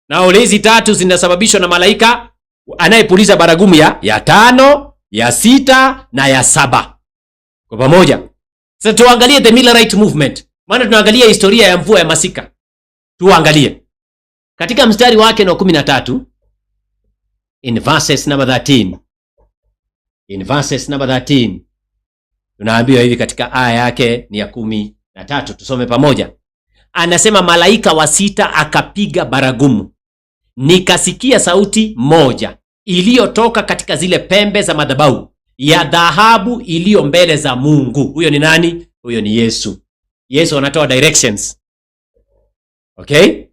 Na ole hizi 3 zinasababishwa na malaika anayepuliza baragumu ya 5, ya 6 na ya 7 kwa pamoja. Sasa tuangalie the Millerite movement. Maana tunaangalia historia ya mvua ya masika. Tuangalie katika mstari wake na 13, in verses number 13. In verses number 13 tunaambiwa hivi katika aya yake ni ya 13. Tusome pamoja. Anasema malaika wa 6 akapiga baragumu. Nikasikia sauti moja iliyotoka katika zile pembe za madhabahu ya dhahabu iliyo mbele za Mungu. Huyo ni nani? Huyo ni Yesu. Yesu anatoa directions. Okay?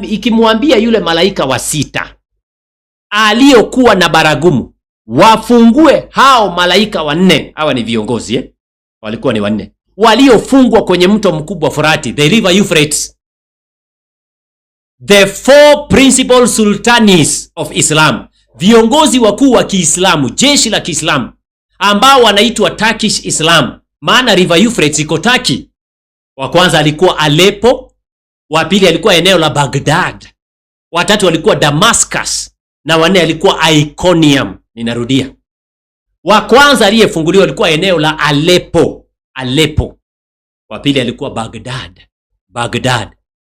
Ikimwambia yule malaika wa 6, aliyokuwa na baragumu wafungue hao malaika wanne. Hawa ni viongozi walikuwa ni wanne waliofungwa kwenye mto mkubwa Frati, the river Euphrates. The four principal sultanis of Islam, viongozi wakuu wa Kiislamu, jeshi la Kiislamu ambao wanaitwa Turkish Islam, maana river Euphrates iko Turkey. Wa kwanza alikuwa Aleppo, wa pili alikuwa eneo la Baghdad, wa tatu alikuwa Damascus, na wa nne alikuwa Iconium. Ninarudia, wa kwanza aliyefunguliwa alikuwa eneo la Aleppo, wa pili alikuwa Baghdad,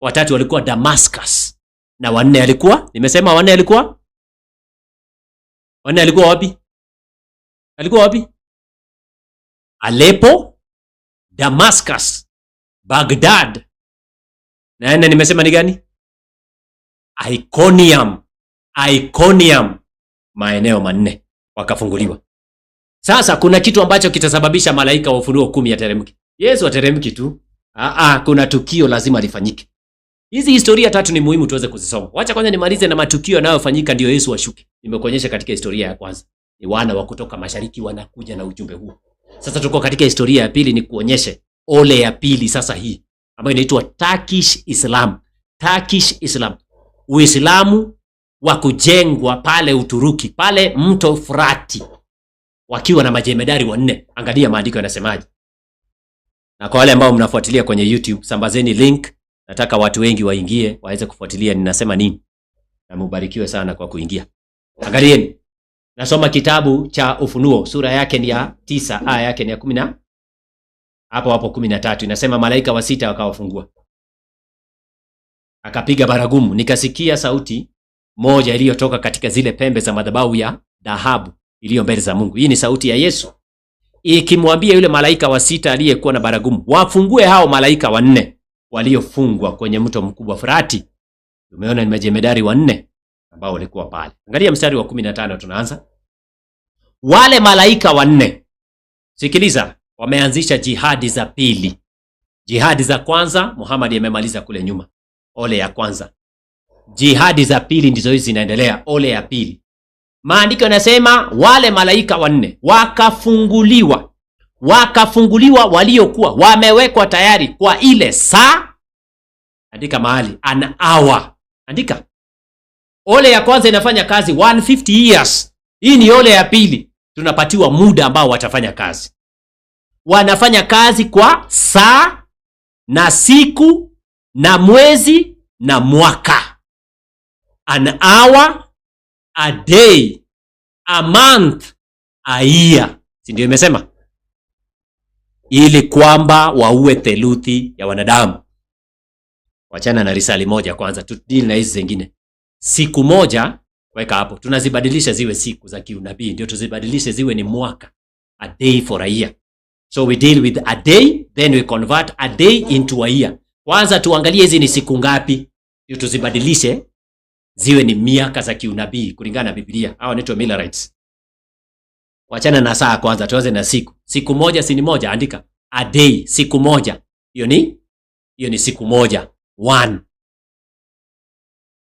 wa tatu alikuwa Damascus, na wa nne alikuwa, nimesema wa nne alikuwa wapi? Alikuwa wapi? Aleppo, Damascus, Baghdad, na nne nimesema ni gani? Iconium. Maeneo manne wakafunguliwa. Sasa kuna kitu ambacho kitasababisha malaika wa Ufunuo 10 yateremke. Yesu ateremki tu. Kuna tukio lazima lifanyike. Hizi historia tatu ni muhimu tuweze kuzisoma. Wacha kwanza nimalize na matukio yanayofanyika ndio Yesu ashuke. Nimekuonyesha katika historia ya kwanza ni wana wa kutoka mashariki wanakuja na ujumbe huu. Sasa tuko katika historia ya pili, ni kuonyeshe ole ya pili sasa hii ambayo inaitwa Turkish Islam. Uislamu wa kujengwa pale Uturuki, pale mto Frati, wakiwa na majemedari wanne. Angalia maandiko yanasemaje. Na kwa wale ambao mnafuatilia kwenye YouTube, sambazeni link. Nataka watu wengi waingie waweze kufuatilia ninasema nini. Na mubarikiwe sana kwa kuingia. Angalieni. Nasoma kitabu cha Ufunuo, sura yake ni ya 9, aya yake ni ya 10 hapo 13. Inasema malaika wa sita wakawafungua. Akapiga baragumu, nikasikia sauti moja iliyotoka katika zile pembe za madhabahu ya dhahabu iliyo mbele za Mungu. Hii ni sauti ya Yesu ikimwambia yule malaika wa sita aliyekuwa na baragumu, wafungue hao malaika wanne waliofungwa kwenye mto mkubwa Frati. Tumeona ni majemedari wanne ambao walikuwa pale. Angalia mstari wa 15 tunaanza. Wale malaika wanne, sikiliza, wameanzisha jihadi za pili. Jihadi za kwanza Muhammad amemaliza kule nyuma. Ole ya kwanza. Jihadi za pili ndizo hizi zinaendelea. Ole ya pili. Maandiko yanasema wale malaika wanne wakafunguliwa waliokuwa wamewekwa tayari kwa ile saa. Andika mahali, an hour. Andika. Ole ya kwanza inafanya kazi 150 years. Hii ni ole ya pili. Tunapatiwa muda ambao watafanya kazi. Wanafanya kazi kwa saa na siku na mwezi na mwaka. An hour, a day, a month, a year. Si ndio imesema? Ili kwamba waue theluthi ya wanadamu. Wachana na risali moja kwanza, tudili na hizi zingine. Siku moja weka hapo. Tunazibadilisha ziwe siku za kiunabii, ndio tuzibadilishe ziwe ni mwaka. A day for a year. So we deal with a day, then we convert a day into a year. Kwanza tuangalie hizi ni siku ngapi, ndio tuzibadilishe ziwe ni miaka za kiunabii kulingana na Biblia. Hao wanaitwa Millerites. Wachana na saa kwanza, tuanze na siku. Siku moja si ni moja, andika. A day, siku moja. Hiyo ni siku moja. One.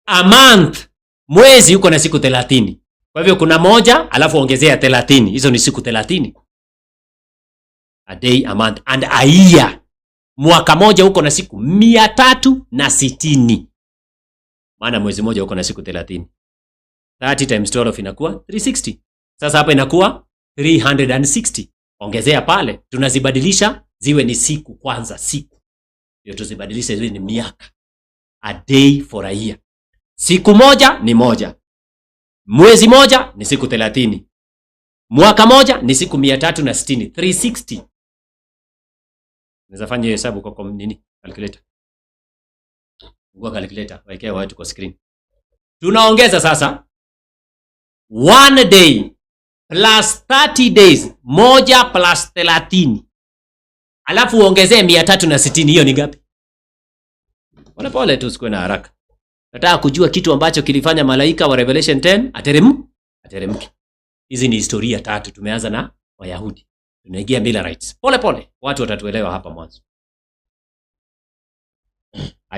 A month, mwezi uko na siku 30. Kwa hivyo kuna moja alafu ongezea 30. Hizo ni siku 30. A day, a month, and a year. Mwaka moja uko na siku 360. Maana mwezi moja uko na siku 30. 30 times 12 inakuwa 360. Sasa hapa inakuwa 360. Ongezea pale, tunazibadilisha ziwe ni siku kwanza, siku. Ndio tuzibadilishe ziwe ni miaka. A day for a year. Siku moja ni moja. Mwezi moja ni siku 30. Mwaka moja ni siku 360. 360. Unaweza fanya hesabu kwa nini? Calculator. Ngua calculator, wekea watu kwa screen. Tunaongeza sasa 1 day plus 30 days, moja plus 30. Alafu uongezee 360, hiyo ni ngapi? Pole pole tu, usikue na haraka. Nataka kujua kitu ambacho kilifanya malaika wa Revelation 10 ateremke. Hizi ni historia tatu. Tumeanza na Wayahudi. Tunaingia Millerites. Pole pole, watu watatuelewa hapa mwanzo.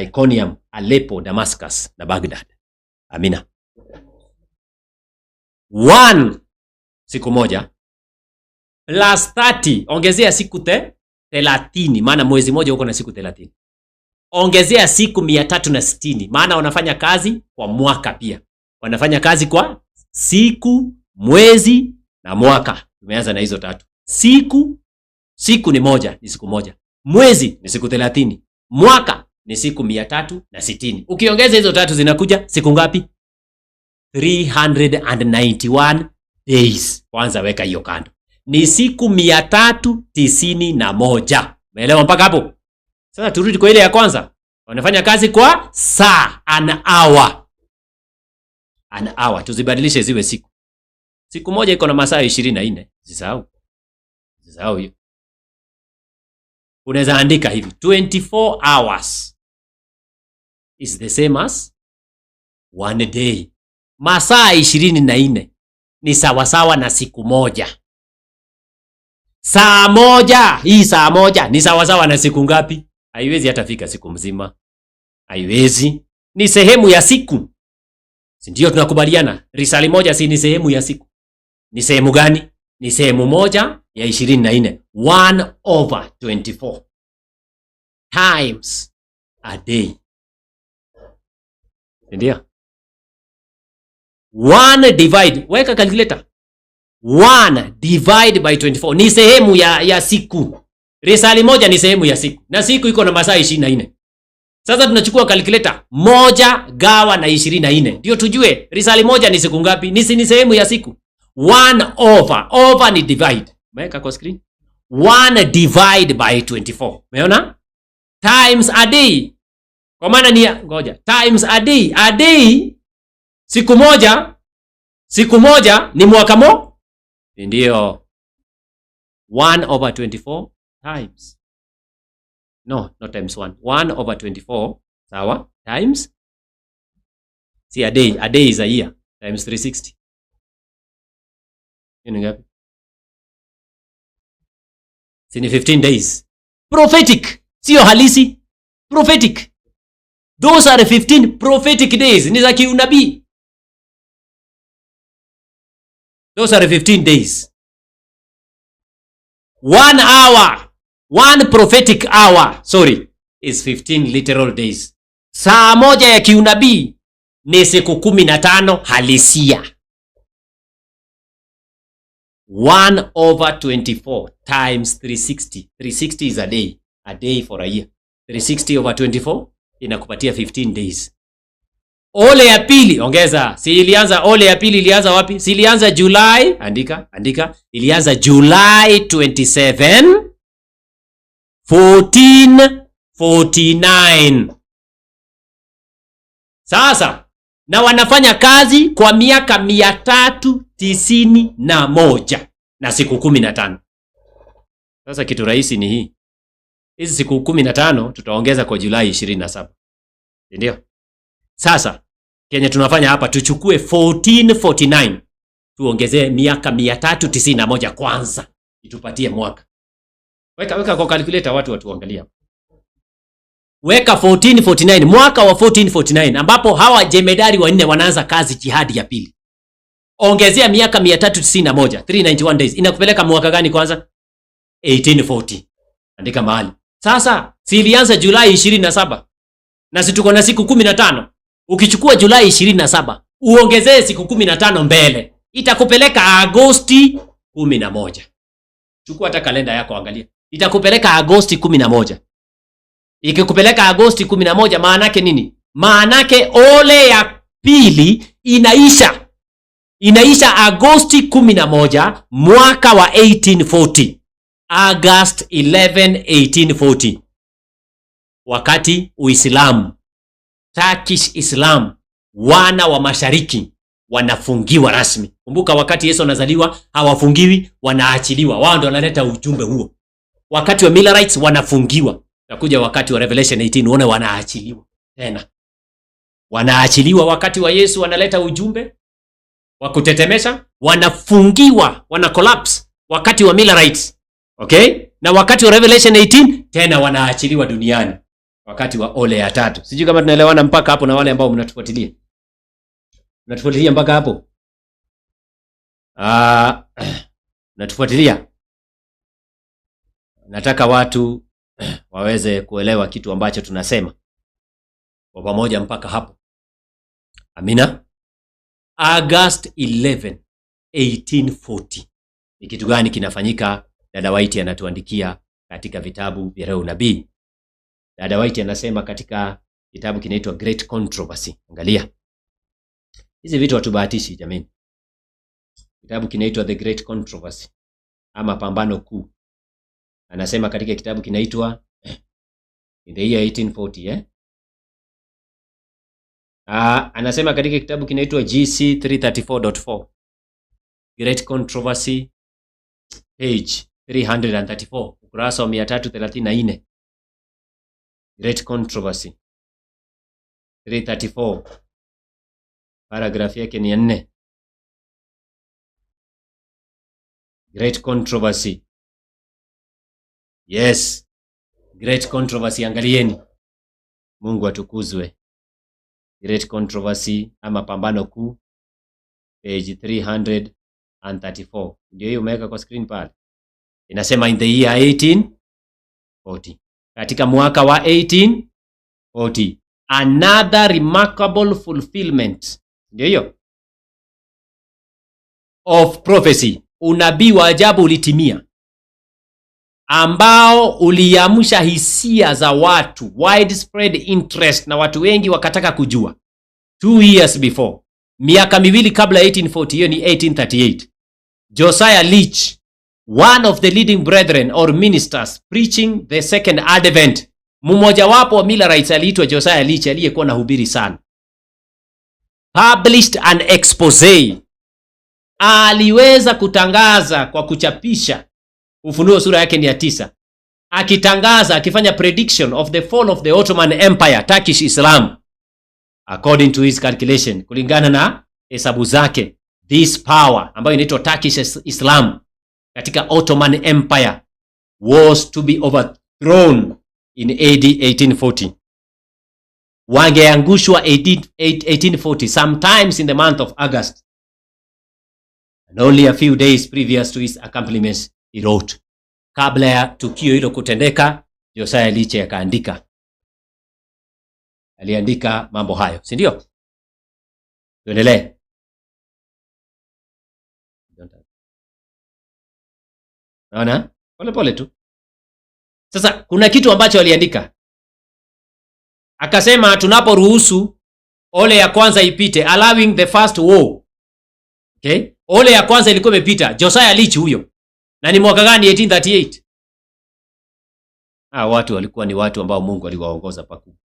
Iconium, Aleppo, Damascus na Baghdad. Amina. 1 siku moja plus 30, ongezea siku 30, maana mwezi moja uko na siku 30. Ongezea siku 360, maana wanafanya kazi kwa mwaka pia. Wanafanya kazi kwa siku, mwezi na mwaka. Tumeanza na hizo tatu. Siku ni moja, ni siku moja. Mwezi ni siku 30. Mwaka ni siku 360. Ukiongeza hizo tatu zinakuja siku ngapi? 391 days. Kwanza weka hiyo kando. Ni siku 391. Umeelewa mpaka hapo? Sasa turudi kwa ile ya kwanza. Wanafanya kazi kwa saa, an hour. An hour. Tuzibadilishe ziwe siku. Siku moja iko na masaa 24. Usisahau hiyo. Unaweza andika hivi, 24 hours is the same as 1 day. Masaa 24 ni sawasawa na siku moja. Saa moja ni sawasawa na siku ngapi? Haiwezi hata fika siku mzima. Haiwezi. Ni sehemu ya siku. Si ndio tunakubaliana? Risali moja si ni sehemu ya siku. Ni sehemu gani? Ni sehemu moja ya 24. 1/24 times a day. Ndio. 1 divide, weka calculator. 1 divide by 24 ni sehemu ya siku. Risali moja ni sehemu ya siku. Na siku iko na masaa 24. Sasa tunachukua calculator, moja gawa na 24. Ndio tujue risali moja ni siku ngapi? Ni sehemu ya siku. 1/over ni divide. Weka kwa screen. 1 divide by 24. Umeona? Times a day. Kwa maana ni ngoja. Times a day. A day siku moja ni mwaka mo? Ndio. 1/24 times. No, not times 1. 1/24 sawa times. See a day. A day is a year times 360. Ni ngapi? Si ni 15 days. Prophetic, sio halisi. Prophetic. Those are 15 prophetic days. Ni za kiunabii. Those are 15 days. 1 hour, 1 prophetic hour, is 15 literal days. Saa moja ya kiunabii ni siku 15 halisia. 1/24 times 360. 360 is a day. A day for a year. 360/24 inakupatia 15 days. Ole ya pili, ongeza. Si ilianza ole ya pili ilianza wapi? Si ilianza July, andika. Ilianza July 27, 1449. Sasa, na wanafanya kazi kwa miaka 391 na siku 15. Sasa kitu rahisi ni hii. Hizi siku 15 tutaongeza kwa Julai 27. Ndio? Sasa Kenya tunafanya hapa, tuchukue 1449 tuongezee miaka 391 kwanza itupatie mwaka. Weka kwa calculator, watu watuangalia. Weka 1449, mwaka wa 1449 ambapo hawa jemedari wanne wanaanza kazi jihadi ya pili. Ongezea miaka 391, 391 days. Inakupeleka mwaka gani kwanza? 1840. Andika mahali. Sasa si ilianza Julai 27 na si tuko na siku 15. Ukichukua Julai 27 uongezee siku 15 mbele, itakupeleka Agosti 11. Chukua hata kalenda yako angalia. Itakupeleka Agosti 11. Ikikupeleka Agosti 11 maana yake nini? Maana yake ole ya pili inaisha Agosti 11 mwaka wa 1840. August 11, 1840. Wakati Uislamu, Turkish Islam, wana wa mashariki wanafungiwa rasmi. Kumbuka wakati Yesu anazaliwa hawafungiwi, wanaachiliwa. Wao ndio wanaleta ujumbe huo. Wakati wa Millerites wanafungiwa. Takuja wakati wa Revelation 18 uone wanaachiliwa tena. Wanaachiliwa wakati wa Yesu wanaleta ujumbe wa kutetemesha, wanafungiwa, wana collapse wakati wa Millerites. Okay? Na wakati wa Revelation 18 tena wanaachiliwa duniani wakati wa ole ya tatu. Sijui kama tunaelewana mpaka hapo, na wale ambao mnatufuatilia mpaka hapo. Natufuatilia. Nataka watu waweze kuelewa kitu ambacho tunasema kwa pamoja mpaka hapo. Amina. August 11, 1840. Ni kitu gani kinafanyika? Dada White anatuandikia katika vitabu vya Roho Nabii. Dada White anasema katika kitabu kinaitwa Great Controversy. Angalia. Hizi vitu hatubahatishi jamani. Kitabu kinaitwa The Great Controversy ama Pambano Kuu. Anasema katika kitabu kinaitwa in the year 1840 anasema katika kitabu kinaitwa GC 334.4 Great Controversy page 334 ukurasa wa 334. Great Controversy 334 paragraph yake ni 4. Great Controversy. Yes. Great Controversy, angalieni. Mungu atukuzwe. Great Controversy ama Pambano Kuu page 334. Ndio hiyo umeweka kwa screen pale. Inasema in the year 1840. Katika mwaka wa 1840, another remarkable fulfillment. Ndio hiyo. Of prophecy. Unabii wa ajabu ulitimia, ambao uliamsha hisia za watu, widespread interest, na watu wengi wakataka kujua. 2 years before, miaka miwili kabla 1840, hiyo ni 1838, Josiah Leach, one of the leading brethren or ministers preaching the second advent, mmoja wapo wa Millerites aliitwa Josiah Leach, aliyekuwa na hubiri sana, published an expose. Aliweza kutangaza kwa kuchapisha, Ufunuo sura yake ni ya 9, akitangaza, akifanya prediction of the fall of the Ottoman Empire, Turkish Islam, according to his calculation, kulingana na hesabu zake. This power ambayo inaitwa Turkish Islam katika Ottoman Empire was to be overthrown in AD 1840. Wangeangushwa 1840, sometimes in the month of August. And only a few days previous to his accomplishments, he wrote. Kabla ya tukio hilo kutendeka, Josiah Leach akaandika. Aliandika mambo hayo, si ndio? Tuendelee. Naona? Pole pole tu. Sasa kuna kitu ambacho aliandika. Akasema tunaporuhusu ole ya kwanza ipite, allowing the first war. Okay? Ole ya kwanza ilikuwa imepita, Josiah Leach huyo. Na ni mwaka gani? 1838. Watu walikuwa ni watu ambao Mungu aliwaongoza pakubwa.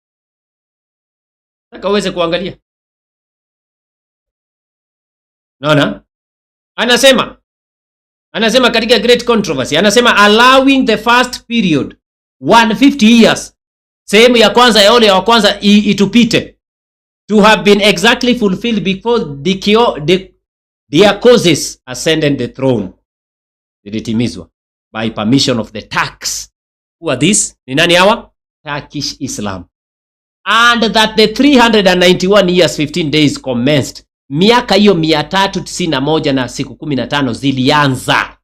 Nataka uweze kuangalia. Naona? Anasema katika Great Controversy, anasema allowing the first period 150 years, sehemu ya kwanza ya ole ya kwanza itupite, to have been exactly fulfilled before their causes ascended the throne. Zilitimizwa by permission of the Turks. Who are these? Ni nani hawa? Turkish Islam. And that the 391 years 15 days commenced. Miaka hiyo 391 na siku 15 zilianza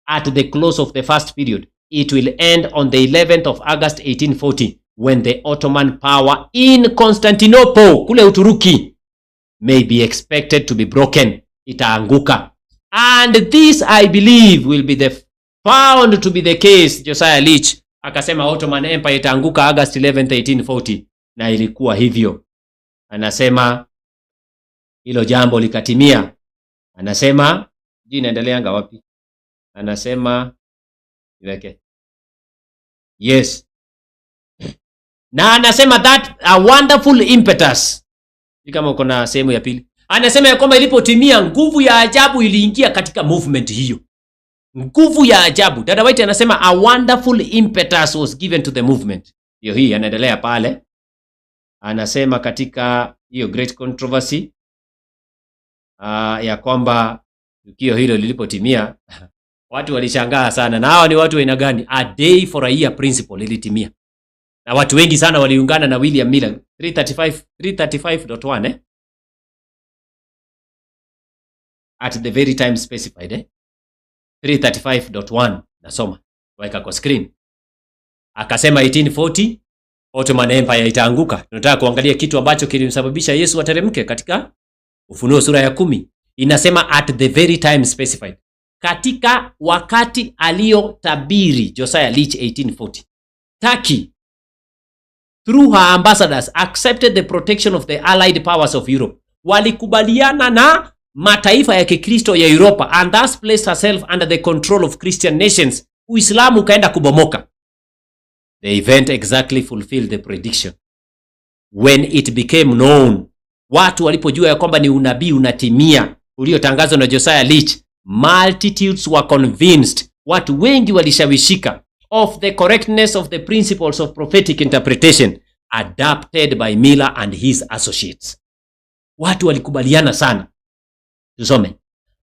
at the close of the first period. It will end on the 11th of August 1840 when the Ottoman power in Constantinople, kule Uturuki, may be expected to be broken. Itaanguka. And this I believe will be found to be the case. Josiah Leach akasema Ottoman Empire itaanguka August 11th 1840, na ilikuwa hivyo. Anasema hilo jambo likatimia. Anasema inaendeleanga wapi? Anasema iweke. Yes. Na anasema that a wonderful impetus. Kama uko na sehemu ya pili. Anasema ya kwamba ilipotimia, nguvu ya ajabu iliingia katika movement hiyo. Nguvu ya ajabu. Dada White anasema a wonderful impetus was given to the movement. Hiyo hii anaendelea pale. Anasema katika hiyo Great Controversy ya kwamba tukio hilo lilipotimia, watu walishangaa sana. Na hao ni watu aina gani? A day for a year principle ilitimia. Na watu wengi sana waliungana na William Miller 335.1 at the very time specified 335.1 nasoma weka kwa screen. Akasema 1840 Ottoman Empire itaanguka. Tunataka kuangalia kitu ambacho kilimsababisha Yesu ateremke katika Ufunuo sura ya 10. Inasema at the very time specified. Katika wakati aliotabiri Josiah Leach 1840. Turkey through her ambassadors accepted the protection of the allied powers of Europe. Walikubaliana na mataifa ya Kikristo ya Europa and thus placed herself under the control of Christian nations. Uislamu ukaenda kubomoka. The event exactly fulfilled the prediction. When it became known, watu walipojua ya kwamba ni unabii unatimia uliotangazwa na Josiah Leach, multitudes were convinced, watu wengi walishawishika, of the correctness of the principles of prophetic interpretation adapted by Miller and his associates. Watu walikubaliana sana. Tusome.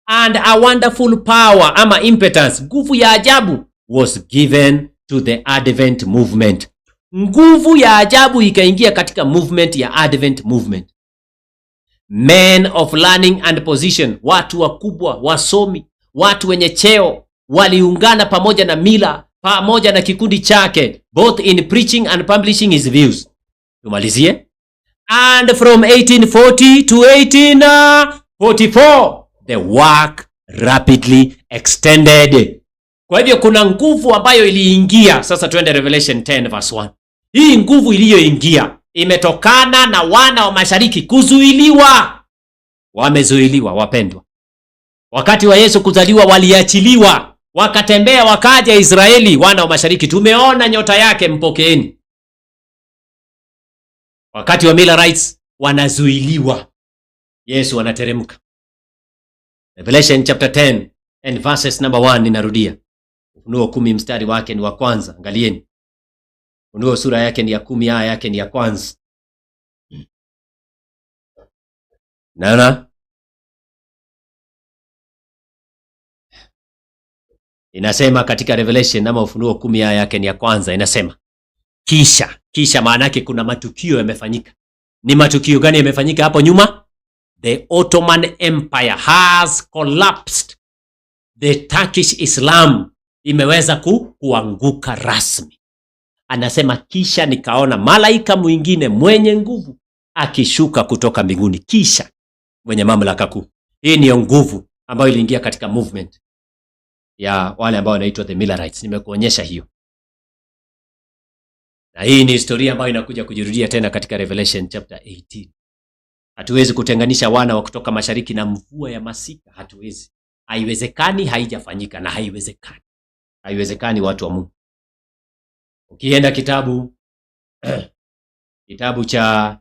And a wonderful power ama impotence, nguvu ya ajabu, was given to the Advent movement. Nguvu ya ajabu ikaingia katika movement ya Advent movement. Men of learning and position, watu wakubwa, wasomi, watu wenye cheo waliungana pamoja na Miller, pamoja na kikundi chake, both in preaching and publishing his views. Tumalizie. And from 1840 to 1844 the work rapidly extended. Kwa hivyo kuna nguvu ambayo iliingia. Sasa tuende Revelation 10 verse 1. Hii nguvu iliyoingia imetokana na wana wa mashariki kuzuiliwa. Wamezuiliwa wapendwa. Wakati wa Yesu kuzaliwa waliachiliwa, wakatembea wakaja Israeli. Wana wa mashariki, tumeona nyota yake, mpokeeni. Wakati wa Millerites wanazuiliwa, Yesu anateremka. Revelation chapter 10 and verses number 1. Ninarudia, Ufunuo 10 mstari wake ni wa kwanza. Angalieni, Ufunuo sura yake ni ya 10, aya yake ni ya kwanza. Naona inasema katika Revelation ama Ufunuo 10 aya yake ni ya kwanza, inasema kisha maana yake kuna matukio yamefanyika. Ni matukio gani yamefanyika hapo nyuma? The Ottoman Empire has collapsed. The Turkish Islam imeweza kuanguka rasmi. Anasema kisha nikaona malaika mwingine mwenye nguvu akishuka kutoka mbinguni, kisha mwenye mamlaka kuu. Hii ni nguvu ambayo iliingia katika movement ya wale ambao wanaitwa the Millerites. Nimekuonyesha hiyo. Na hii ni historia ambayo inakuja kujirudia tena katika Revelation chapter 18. Hatuwezi kutenganisha wana wa kutoka mashariki na mvua ya masika. Hatuwezi. Haiwezekani, haijafanyika na haiwezekani. Haiwezekani watu wa Mungu. Ukienda kitabu cha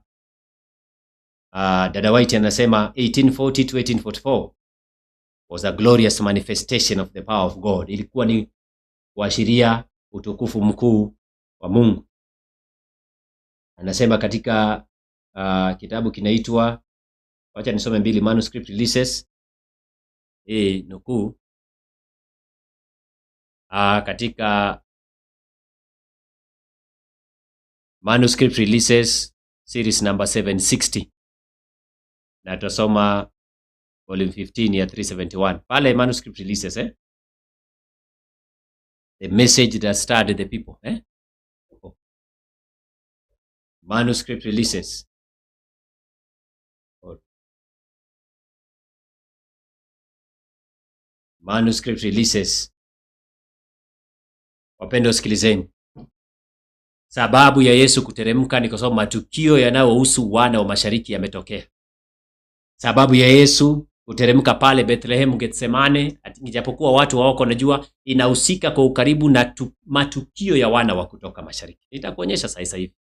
Dada White anasema 1840 to 1844 was a glorious manifestation of the power of God. Ilikuwa ni kuashiria utukufu mkuu wa Mungu. Anasema katika kitabu kinaitwa, wacha nisome 2 manuscript releases. Nukuu katika manuscript releases series number 760, na tutasoma volume 15 ya 371 pale manuscript releases the message that stirred the people manuscript releases Wapendwa, sikilizeni. Sababu ya Yesu kuteremka ni kwa sababu matukio yanayohusu wana wa mashariki yametokea. Sababu ya Yesu kuteremka pale Bethlehem Getsemane, ijapokuwa watu hawako najua, inahusika kwa ukaribu na matukio ya wana wa kutoka mashariki. Nitakuonyesha sasa hivi.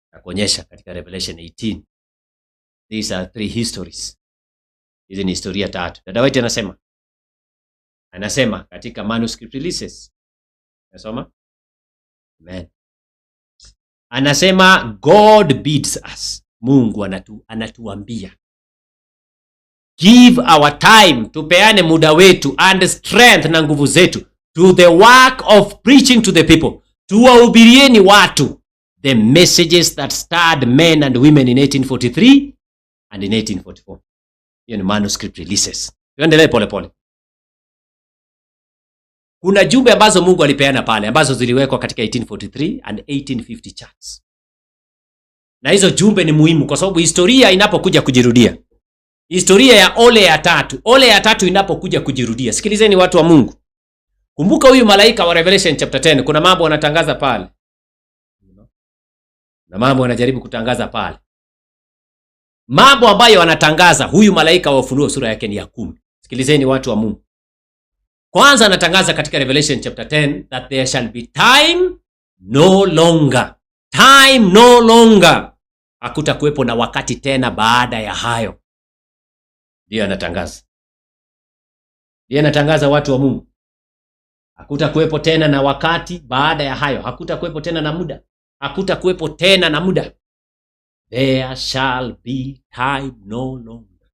Nitakuonyesha katika Revelation 18. These are 3 histories. Hizi ni historia 3. Dada White anasema katika manuscript releases. Nasoma? Amen. Anasema God bids us. Mungu anatuambia. Give our time, tupeane muda wetu and strength na nguvu zetu to the work of preaching to the people. Tuwahubirieni watu the messages that stirred men and women in 1843 and in 1844. Hiyo ni manuscript releases. Tuendelee pole pole. Kuna jumbe ambazo Mungu alipeana pale ambazo ziliwekwa katika 1843 and 1850 charts. Na hizo jumbe ni muhimu kwa sababu historia inapokuja kujirudia. Historia ya ole ya tatu inapokuja kujirudia. Sikilizeni watu wa Mungu. Kumbuka huyu malaika wa Revelation chapter 10, kuna mambo anatangaza pale. Na mambo anajaribu kutangaza pale. Mambo ambayo anatangaza huyu malaika wa Ufunuo sura yake ni ya 10. Sikilizeni watu wa Mungu. Kwanza anatangaza katika Revelation chapter 10 that there shall be time no longer. Time no longer. Hakutakuwepo na wakati tena baada ya hayo. Ndiyo anatangaza. Ndiyo anatangaza watu wa Mungu. Hakutakuwepo tena na wakati baada ya hayo. Hakutakuwepo tena na muda. Hakutakuwepo tena na muda. There shall be time no longer.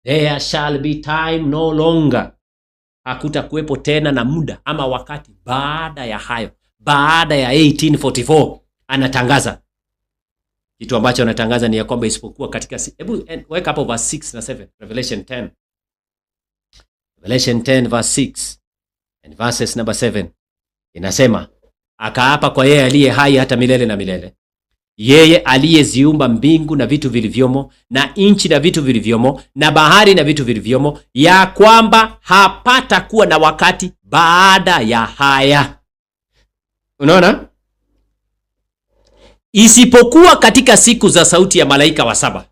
There shall be time no longer. Hakutakuwepo tena na muda ama wakati baada ya hayo. Baada ya 1844 anatangaza. Kitu ambacho anatangaza ni ya kwamba isipokuwa katika, hebu weka hapo verse 6 na 7, Revelation 10. Revelation 10 verse 6 and verses number 7. Inasema, akaapa kwa yeye aliye hai hata milele na milele, yeye aliyeziumba mbingu na vitu vilivyomo, na nchi na vitu vilivyomo, na bahari na vitu vilivyomo, ya kwamba hapata kuwa na wakati baada ya haya. Unaona? Isipokuwa katika siku za sauti ya malaika wa 7.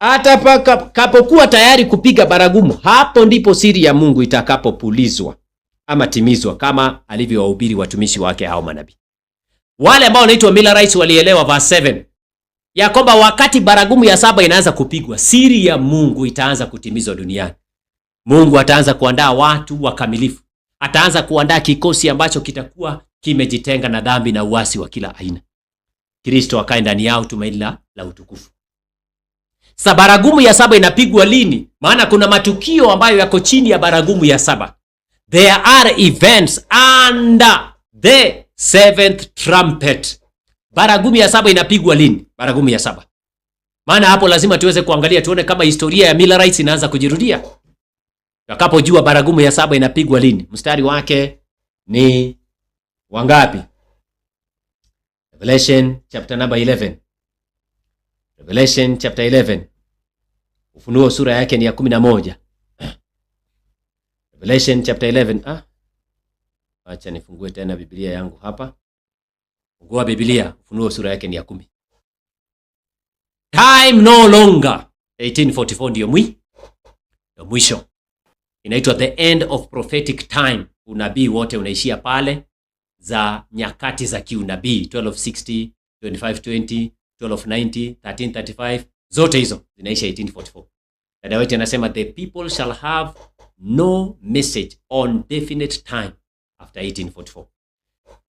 Atakapokuwa tayari kupiga baragumu, hapo ndipo siri ya Mungu itakapopulizwa ama timizwa, kama alivyowahubiri watumishi wake hao manabii. Wale ambao wanaitwa Millerites walielewa verse 7 ya kwamba wakati baragumu ya 7 inaanza kupigwa, siri ya Mungu itaanza kutimizwa duniani. Mungu ataanza kuandaa watu wakamilifu. Ataanza kuandaa kikosi ambacho kitakuwa kimejitenga na dhambi na uasi wa kila aina. Kristo akae ndani yao, tumaini la utukufu. Sasa baragumu ya 7 inapigwa lini? Maana kuna matukio ambayo yako chini ya baragumu ya 7. There are events under the 7th trumpet. Baragumu ya 7 inapigwa lini? Baragumu ya 7. Maana hapo lazima tuweze kuangalia tuone kama historia ya Millerites inaanza kujirudia. Tutakapojua baragumu ya 7 inapigwa lini. Mstari wake ni wangapi? Revelation chapter number 11. Revelation chapter 11. Ufunuo sura yake ni ya 11. Revelation chapter 11. Acha nifungue tena Biblia yangu hapa. Fungua Biblia, Ufunuo sura yake ni ya 10. Time no longer. 1844 ndio mwisho. Inaitwa the end of prophetic time. Unabii wote unaishia pale, za nyakati za kiunabii. 1260, 2520, 1290, 1335, zote hizo zinaisha 1844. Dada wetu anasema the people shall have no message on definite time after 1844.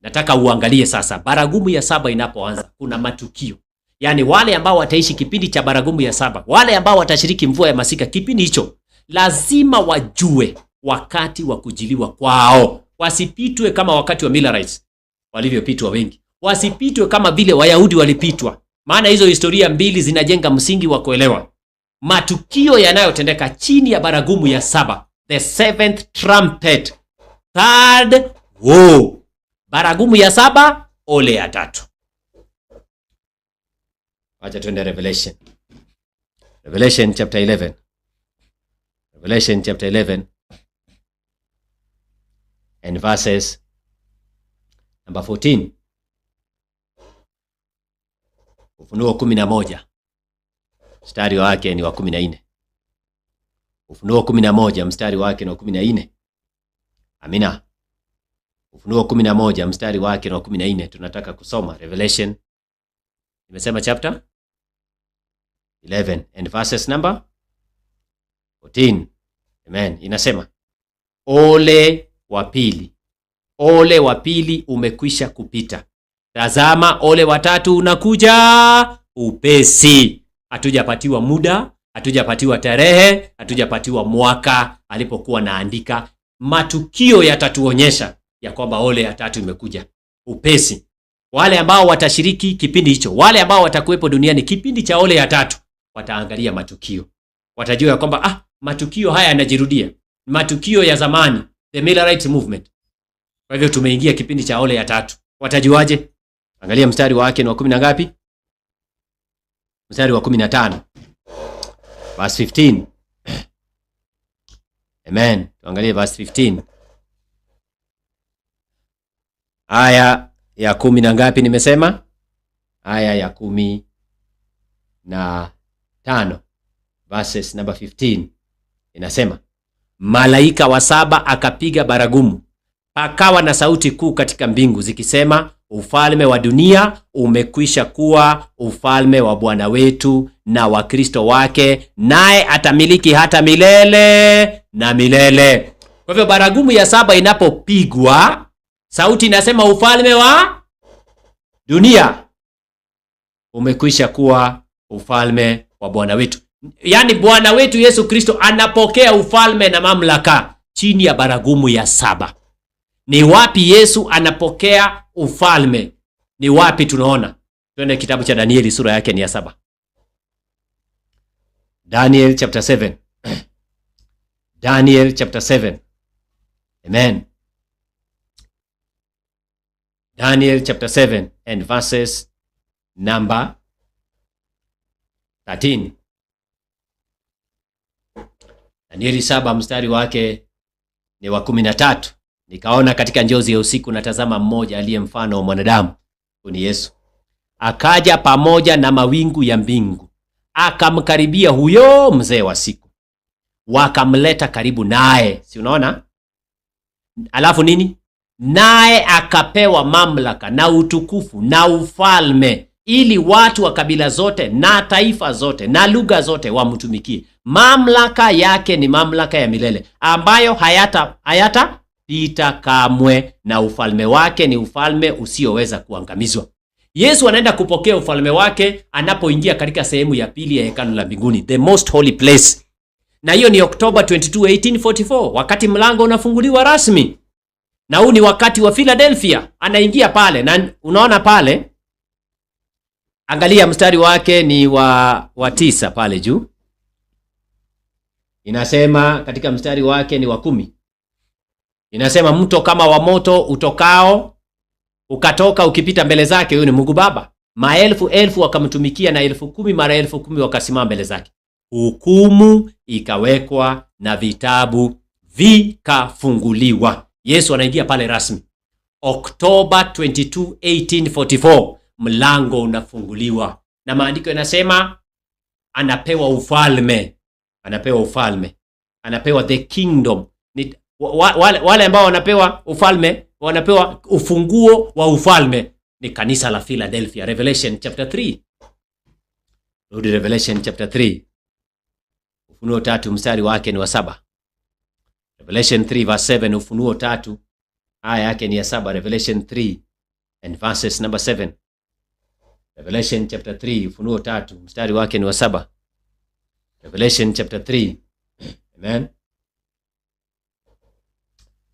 Nataka uangalie sasa baragumu ya 7 inapoanza, kuna matukio. Yaani wale ambao wataishi kipindi cha baragumu ya 7, wale ambao watashiriki mvua ya masika kipindi hicho, lazima wajue wakati wa kujiliwa kwao. Wasipitwe kama wakati wa Millerites walivyopitwa wengi. Wasipitwe kama vile Wayahudi walipitwa. Maana hizo historia mbili zinajenga msingi wa kuelewa matukio yanayotendeka chini ya baragumu ya 7, the 7th trumpet, third woe. Baragumu ya 7, ole ya 3. Acha tuende Revelation. Revelation chapter 11. Revelation chapter 11 and verses number 14. Ufunuo 11 mstari wake ni wa 14. Ufunuo 11 mstari wake ni wa 14. Amina. Ufunuo 11 mstari wake ni wa 14. Tunataka kusoma Revelation. Nimesema chapter 11 and verses number 14. Amen. Inasema, ole wa pili umekwisha kupita. Tazama, ole wa 3 unakuja upesi. Hatujapatiwa muda, hatujapatiwa tarehe, hatujapatiwa mwaka alipokuwa naandika. Matukio yatatuonyesha ya kwamba ole ya 3 imekuja upesi. Wale ambao watashiriki kipindi hicho, wale ambao watakuwepo duniani kipindi cha ole ya 3, wataangalia matukio. Watajua ya kwamba matukio haya yanajirudia. Matukio ya zamani, the Millerite movement. Kwa hivyo tumeingia kipindi cha ole ya tatu. Watajuaje? Angalia mstari wake ni wa 10 na ngapi? Mstari wa 15. Verse 15. Amen. Tuangalie verse 15. Aya ya 10 na ngapi nimesema? Aya ya 15. Verses number 15. Inasema, malaika wa 7 akapiga baragumu, pakawa na sauti kuu katika mbingu zikisema, ufalme wa dunia umekwisha kuwa ufalme wa Bwana wetu na wa Kristo wake, naye atamiliki hata milele na milele. Kwa hivyo baragumu ya 7 inapopigwa, sauti inasema ufalme wa dunia umekwisha kuwa ufalme wa Bwana wetu. Yaani Bwana wetu Yesu Kristo anapokea ufalme na mamlaka chini ya baragumu ya 7. Ni wapi Yesu anapokea ufalme? Ni wapi tunaona? Twende kitabu cha Danieli, sura yake ni ya 7. Daniel chapter 7. Daniel chapter 7. Amen. Daniel chapter 7 and verses number 13. Danieli 7 mstari wake ni wa 13. Nikaona katika njozi ya usiku, na tazama, mmoja aliye mfano wa mwanadamu, ni Yesu, akaja pamoja na mawingu ya mbingu, akamkaribia huyo mzee wa siku, wakamleta karibu naye. Si unaona? Alafu nini? Naye akapewa mamlaka na utukufu na ufalme, ili watu wa kabila zote na taifa zote na lugha zote wamtumikie. Mamlaka yake ni mamlaka ya milele, ambayo hayata pita kamwe, na ufalme wake ni ufalme usioweza kuangamizwa. Yesu anaenda kupokea ufalme wake anapoingia katika sehemu ya pili ya hekalu la mbinguni, the most holy place. Na hiyo ni October 22, 1844, wakati mlango unafunguliwa rasmi. Na huu ni wakati wa Philadelphia, anaingia pale, na unaona pale, angalia mstari wake ni wa 9 pale juu. Inasema katika mstari wake ni wa 10. Inasema, mto kama wa moto utokao ukatoka ukipita mbele zake. Huyo ni Mungu Baba. Maelfu elfu wakamtumikia, na 10,000 mara 10,000 wakasimama mbele zake. Hukumu ikawekwa na vitabu vikafunguliwa. Yesu anaingia pale rasmi October 22, 1844. Mlango unafunguliwa, na maandiko yanasema anapewa ufalme, anapewa the kingdom. Wale ambao wanapewa ufalme, wanapewa ufunguo wa ufalme, ni kanisa la Philadelphia. Revelation chapter 3. Rudi Revelation chapter 3. Ufunuo 3 mstari wake ni wa 7. Revelation 3 verse 7. Ufunuo 3 aya yake ni ya 7. Revelation 3 and verses number 7. Revelation chapter 3, Ufunuo 3 mstari wake ni wa 7. Revelation chapter 3. Amen.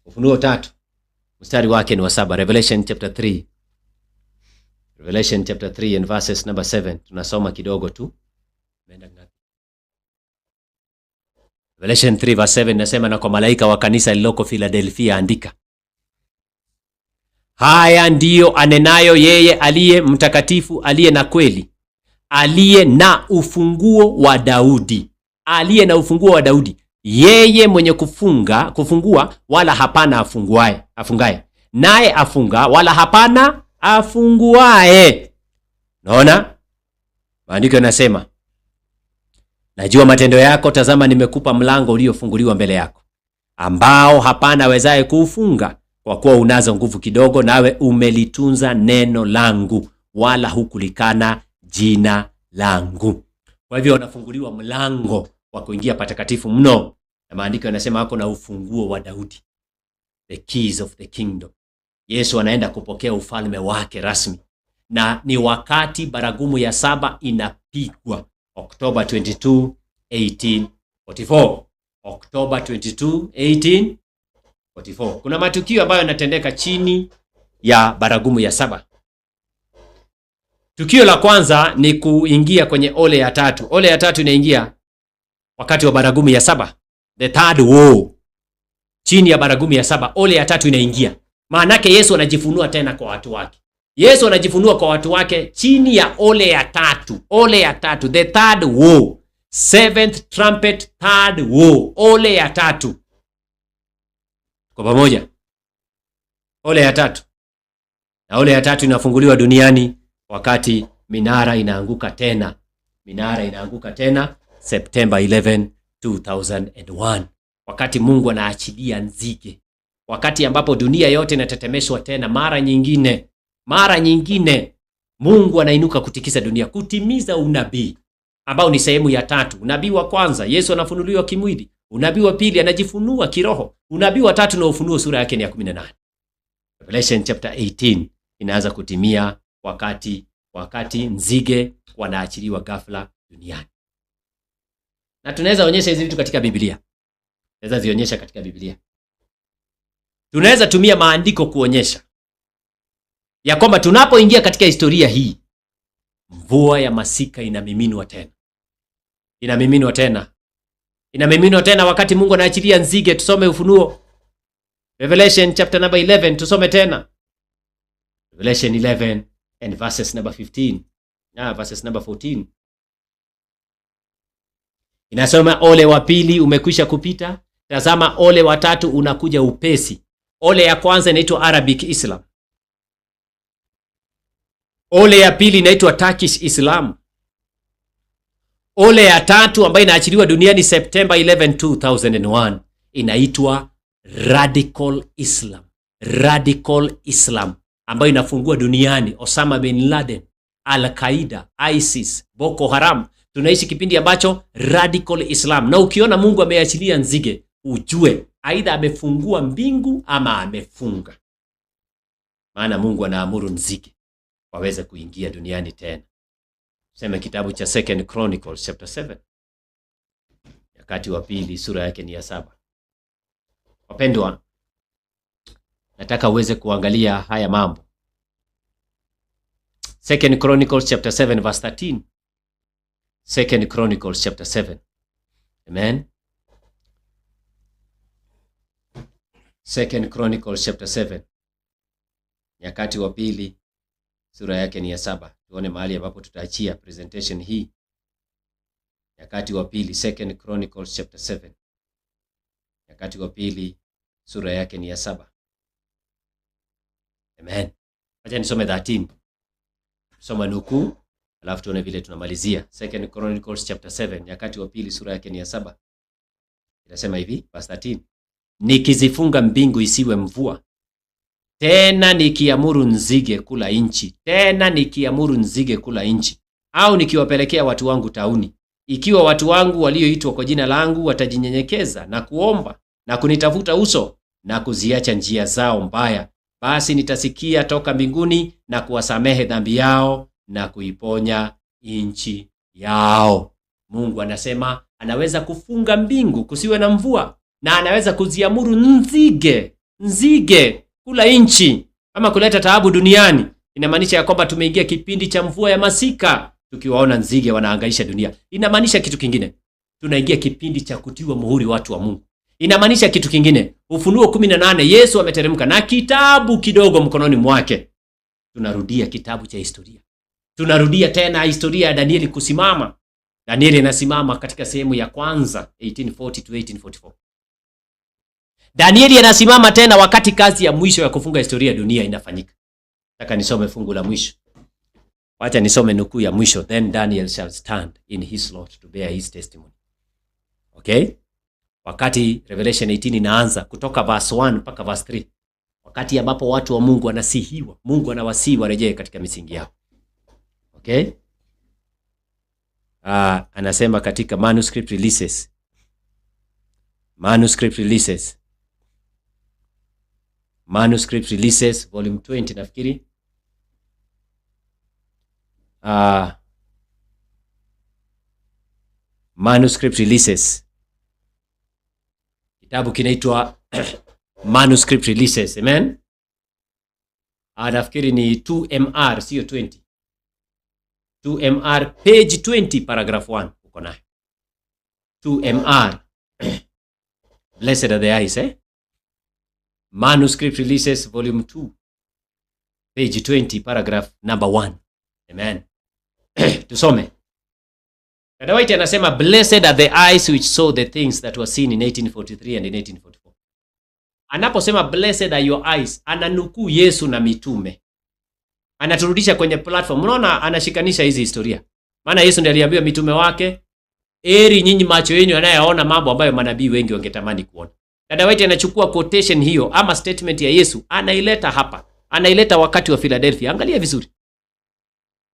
Ufunuo 3 mstari wake ni wa 7. Revelation chapter 3. Revelation chapter 3 and verses number 7. Tunasoma kidogo tu. Revelation 3 verse 7 nasema, na kwa malaika wa kanisa lililoko Philadelphia andika, haya ndiyo anenayo yeye aliye mtakatifu, aliye na kweli, aliye na ufunguo wa Daudi. Aliye na ufunguo wa Daudi. Yeye mwenye kufungua wala hapana afungaye, naye afunga wala hapana afunguaye. Naona maandiko yanasema, najua matendo yako, tazama nimekupa mlango uliofunguliwa mbele yako, ambao hapana awezaye kuufunga. Kwa kuwa unazo nguvu kidogo, nawe umelitunza neno langu, wala hukulikana jina langu. Kwa hivyo unafunguliwa mlango wa kuingia patakatifu mno, na maandiko yanasema hako na ufunguo wa Daudi, the keys of the kingdom. Yesu anaenda kupokea ufalme wake rasmi, na ni wakati baragumu ya 7 inapigwa October 22, 1844. October 22, 1844. Kuna matukio ambayo yanatendeka chini ya baragumu ya 7. Tukio la kwanza ni kuingia kwenye ole ya tatu. Ole ya tatu inaingia wakati wa baragumu ya 7, the third woe. Chini ya baragumu ya 7, ole ya tatu inaingia. Maanake Yesu anajifunua tena kwa watu wake. Yesu anajifunua kwa watu wake chini ya ole ya tatu. Ole ya tatu, the third woe. 7th trumpet, third woe. Ole ya tatu. Kwa pamoja. Ole ya tatu. Na ole ya tatu inafunguliwa duniani wakati minara inaanguka tena. Minara inaanguka tena September 11, 2001. Wakati Mungu anaachilia nzige. Wakati ambapo dunia yote inatetemeshwa tena mara nyingine. Mara nyingine Mungu anainuka kutikisa dunia, kutimiza unabii ambao ni sehemu ya tatu. Unabii wa kwanza, Yesu anafunuliwa kimwili. Unabii wa pili, anajifunua kiroho. Unabii wa tatu na Ufunuo sura yake ni ya 18. Revelation chapter 18 inaanza kutimia wakati nzige wanaachiliwa ghafla duniani. Na tunaweza onyesha hizi vitu katika Biblia. Tunaweza zionyesha katika Biblia. Tunaweza tumia maandiko kuonyesha ya kwamba tunapoingia katika historia hii, mvua ya masika inamiminwa tena. Inamiminwa tena. Inamiminwa tena wakati Mungu anaachilia nzige. Tusome Ufunuo. Revelation chapter number 11, tusome tena. Revelation 11 and verses number 15. Verses number 14. Inasoma, ole wa pili umekwisha kupita, tazama ole wa tatu unakuja upesi. Ole ya kwanza inaitwa Arabic Islam. Ole ya pili inaitwa Turkish Islam. Ole ya tatu ambayo inaachiliwa duniani September 11, 2001 inaitwa Radical Islam. Radical Islam ambayo inafungua duniani Osama bin Laden, Al-Qaeda, ISIS, Boko Haram. Tunaishi kipindi ambacho Radical Islam. Na ukiona Mungu ameachilia nzige, ujue aidha amefungua mbingu ama amefunga. Maana Mungu anaamuru nzige waweze kuingia duniani tena. Sema kitabu cha 2 Chronicles chapter 7. Nyakati wa pili sura yake ni ya 7. Wapendwa, nataka uweze kuangalia haya mambo. 2 Chronicles chapter 7 verse 13. 2 Chronicles chapter 7. Amen. 2 Chronicles chapter 7. Nyakati wa pili sura yake ni ya 7. Tuone mahali ambapo tutaachia presentation hii. Nyakati wa pili, 2 Chronicles chapter 7. Nyakati wa pili sura yake ni ya 7. Amen. Acha nisome 13. Soma nukuu, alafu tuone vile tunamalizia. 2 Chronicles chapter 7, nyakati wa pili sura yake ni ya 7. Inasema hivi, verse 13. Nikizifunga mbingu isiwe mvua, tena nikiamuru nzige kula nchi, tena nikiamuru nzige kula nchi, au nikiwapelekea watu wangu tauni, ikiwa watu wangu walioitwa kwa jina langu watajinyenyekeza na kuomba na kunitafuta uso na kuziacha njia zao mbaya, basi nitasikia toka mbinguni na kuwasamehe dhambi yao na kuiponya nchi yao. Mungu anasema anaweza kufunga mbingu kusiwe na mvua, na anaweza kuziamuru nzige kula nchi ama kuleta taabu duniani. Inamaanisha ya kwamba tumeingia kipindi cha mvua ya masika. Tukiwaona nzige wanahangaisha dunia, inamaanisha kitu kingine. Tunaingia kipindi cha kutiwa muhuri watu wa Mungu. Inamaanisha kitu kingine. Ufunuo 18, Yesu ameteremka na kitabu kidogo mkononi mwake. Tunarudia kitabu cha historia. Tunarudia tena historia ya Danieli kusimama. Danieli anasimama katika sehemu ya kwanza 1840 to 1844. Danieli anasimama tena wakati kazi ya mwisho ya kufunga historia ya dunia inafanyika. Nataka nisome fungu la mwisho. Wacha nisome nukuu ya mwisho. Then Daniel shall stand in his lot to bear his testimony. Okay? Wakati Revelation 18 inaanza kutoka verse 1 mpaka verse 3. Wakati ambapo watu wa Mungu wanasihiwa. Mungu anawasihi warejee katika misingi yao. Okay? Anasema katika manuscript releases. Manuscript releases volume 20 nafikiri. Manuscript releases. Kitabu kinaitwa Manuscript releases. Amen. Nafikiri ni 2MR sio 20. 2MR page 20 paragraph 1 uko nayo. 2MR Blessed are the eyes, Manuscript Releases volume 2 page 20 paragraph number 1. Amen. Tusome. Dada White anasema blessed are the eyes which saw the things that were seen in 1843 and in 1844. Anaposema blessed are your eyes, ananukuu Yesu na mitume. Anaturudisha kwenye platform. Unaona anashikanisha hizi historia. Maana Yesu ndiye aliambia mitume wake, eri nyinyi macho yenu yanayoona mambo ambayo manabii wengi wangetamani kuona. Dada White anachukua quotation hiyo ama statement ya Yesu, anaileta hapa. Anaileta wakati wa Philadelphia. Angalia vizuri.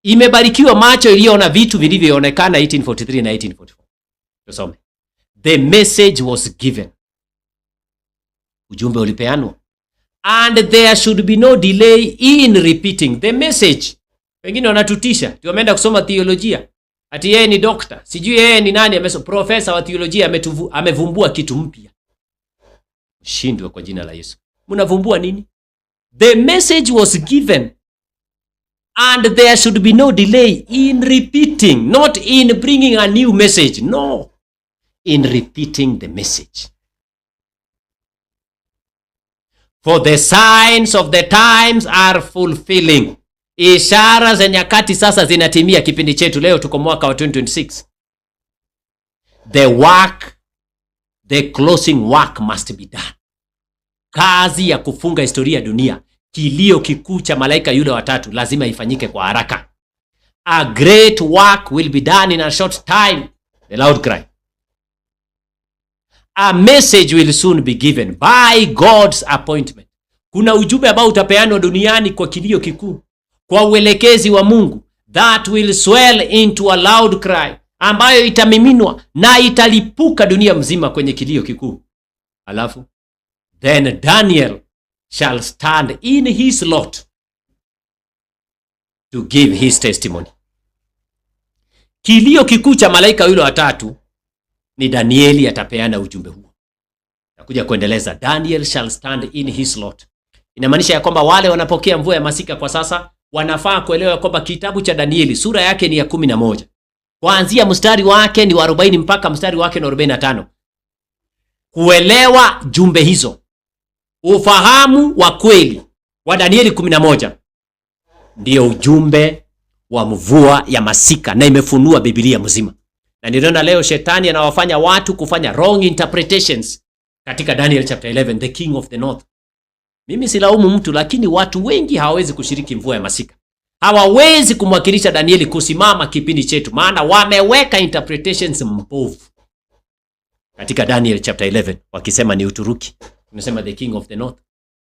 Imebarikiwa macho iliyoona vitu vilivyoonekana 1843 na 1844. Tusome. The message was given. Ujumbe ulipeanwa. And there should be no delay in repeating the message. Wengine wanatutisha. Tumeenda kusoma theolojia. Ati yeye ni doctor. Sijui yeye ni nani, professor wa theolojia amevumbua kitu mpya. Shindwe kwa jina la Yesu. Mnavumbua nini? The message was given. And there should be no delay in repeating, not in bringing a new message. No. In repeating the message. For the signs of the times are fulfilling. Ishara za nyakati sasa zinatimia. Kipindi chetu leo tuko mwaka wa 2026. The closing work must be done. Kazi ya kufunga historia dunia, kilio kikuu cha malaika yule watatu lazima ifanyike kwa haraka. A great work will be done in a short time. The loud cry. A message will soon be given by God's appointment. Kuna ujumbe ambao utapeanwa duniani kwa kilio kikuu, kwa uelekezi wa Mungu, that will swell into a loud cry, ambayo itamiminwa na italipuka dunia mzima kwenye kilio kikuu. Alafu then Daniel shall stand in his lot to give his testimony. Kilio kikuu cha malaika yule watatu ni Danieli atapeana ujumbe huo. Nakuja kuendeleza. Daniel shall stand in his lot. Inamaanisha ya kwamba wale wanapokea mvua ya masika kwa sasa wanafaa kuelewa kwamba kitabu cha Danieli sura yake ni ya 11. Kuanzia mstari wake ni wa 40 mpaka mstari wake ni 45. Kuelewa jumbe hizo, ufahamu wa kweli wa Danieli 11 ndio ujumbe wa mvua ya masika, na imefunua Biblia mzima. Na niliona leo shetani anawafanya watu kufanya wrong interpretations katika Daniel chapter 11, the king of the north. Mimi silaumu mtu, lakini watu wengi hawawezi kushiriki mvua ya masika. Hawawezi kumwakilisha Danieli kusimama kipindi chetu, maana wameweka interpretations mbovu katika Daniel chapter 11 wakisema ni Uturuki. Tunasema the king of the north.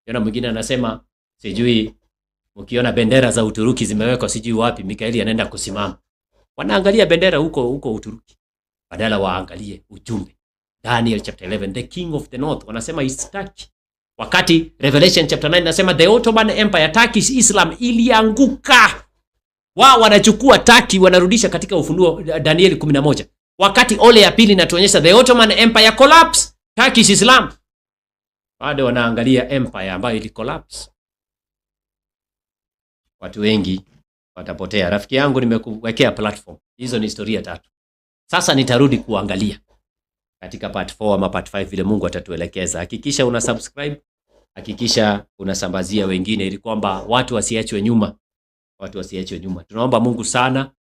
Yana mwingine anasema sijui ukiona bendera za Uturuki zimewekwa sijui wapi, Mikaeli anaenda kusimama. Wanaangalia bendera huko Uturuki badala waangalie ujumbe. Daniel chapter 11, the king of the north, wanasema is Turkey. Wakati Revelation chapter 9 nasema the Ottoman Empire, Turkish Islam ilianguka. Wao wanachukua Turkey wanarudisha katika Ufunuo Danieli 11. Wakati ole ya pili inatuonyesha the Ottoman Empire collapse, Turkish Islam. Bado wanaangalia empire ambayo ili collapse. Watu wengi watapotea. Rafiki yangu, nimekuwekea platform. Hizo ni historia 3. Sasa nitarudi kuangalia katika part 4 ama part 5 vile Mungu atatuelekeza. Hakikisha una subscribe, hakikisha unasambazia wengine ili kwamba watu wasiachwe nyuma. Watu wasiachwe nyuma. Tunaomba Mungu sana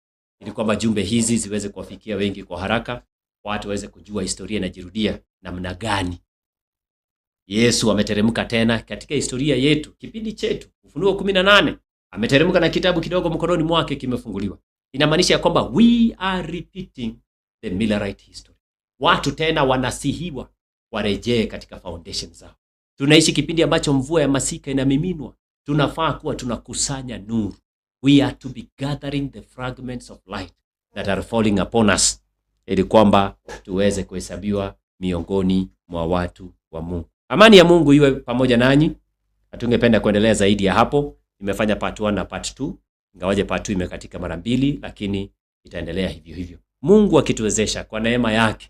ili kwamba jumbe hizi ziweze kuwafikia wengi kwa haraka, watu waweze kujua historia inajirudia namna gani. Yesu ameteremka tena katika historia yetu, kipindi chetu Ufunuo 18. Ameteremka na kitabu kidogo mkononi mwake kimefunguliwa. Inamaanisha kwamba we are repeating the Millerite history. Watu tena wanasihiwa warejee katika foundation zao. Tunaishi kipindi ambacho mvua ya masika inamiminwa. Tunafaa kuwa tunakusanya nuru. We are to be gathering the fragments of light that are falling upon us, ili kwamba tuweze kuhesabiwa miongoni mwa watu wa Mungu. Amani ya Mungu iwe pamoja nanyi. Hatungependa kuendelea zaidi ya hapo. Nimefanya part 1 na part 2. Ingawaje part 2 imekatika mara 2, lakini itaendelea hivyo hivyo. Mungu akituwezesha kwa neema yake,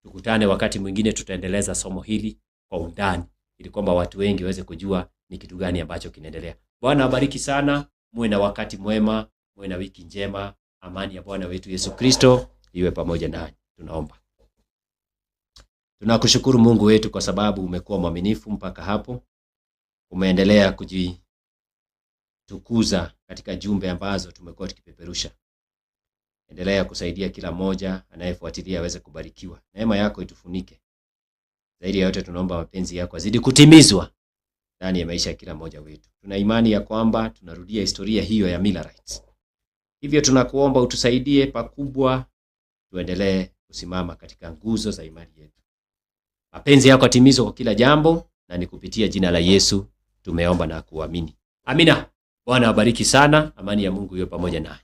tukutane wakati mwingine, tutaendeleza somo hili kwa undani ili kwamba watu wengi waweze kujua ni kitu gani ambacho kinaendelea. Bwana abariki sana. Muwe na wakati mwema, muwe na wiki njema. amani ya Bwana wetu Yesu Kristo iwe pamoja nanyi. Tunaomba. Tunakushukuru Mungu wetu kwa sababu umekuwa mwaminifu mpaka hapo. Umeendelea kujitukuza katika jumbe ambazo tumekuwa tukipeperusha. Endelea kusaidia kila mmoja anayefuatilia aweze kubarikiwa. Neema yako itufunike. Zaidi ya yote tunaomba mapenzi yako azidi kutimizwa ndani ya maisha ya kila mmoja wetu. Tuna imani ya kwamba tunarudia historia hiyo ya Millerites. Hivyo tunakuomba utusaidie pakubwa, tuendelee kusimama katika nguzo za imani yetu. Mapenzi yako atimizwe kwa kila jambo, na ni kupitia jina la Yesu tumeomba na kuamini. Amina. Bwana awabariki sana. Amani ya Mungu iwe pamoja nanyi.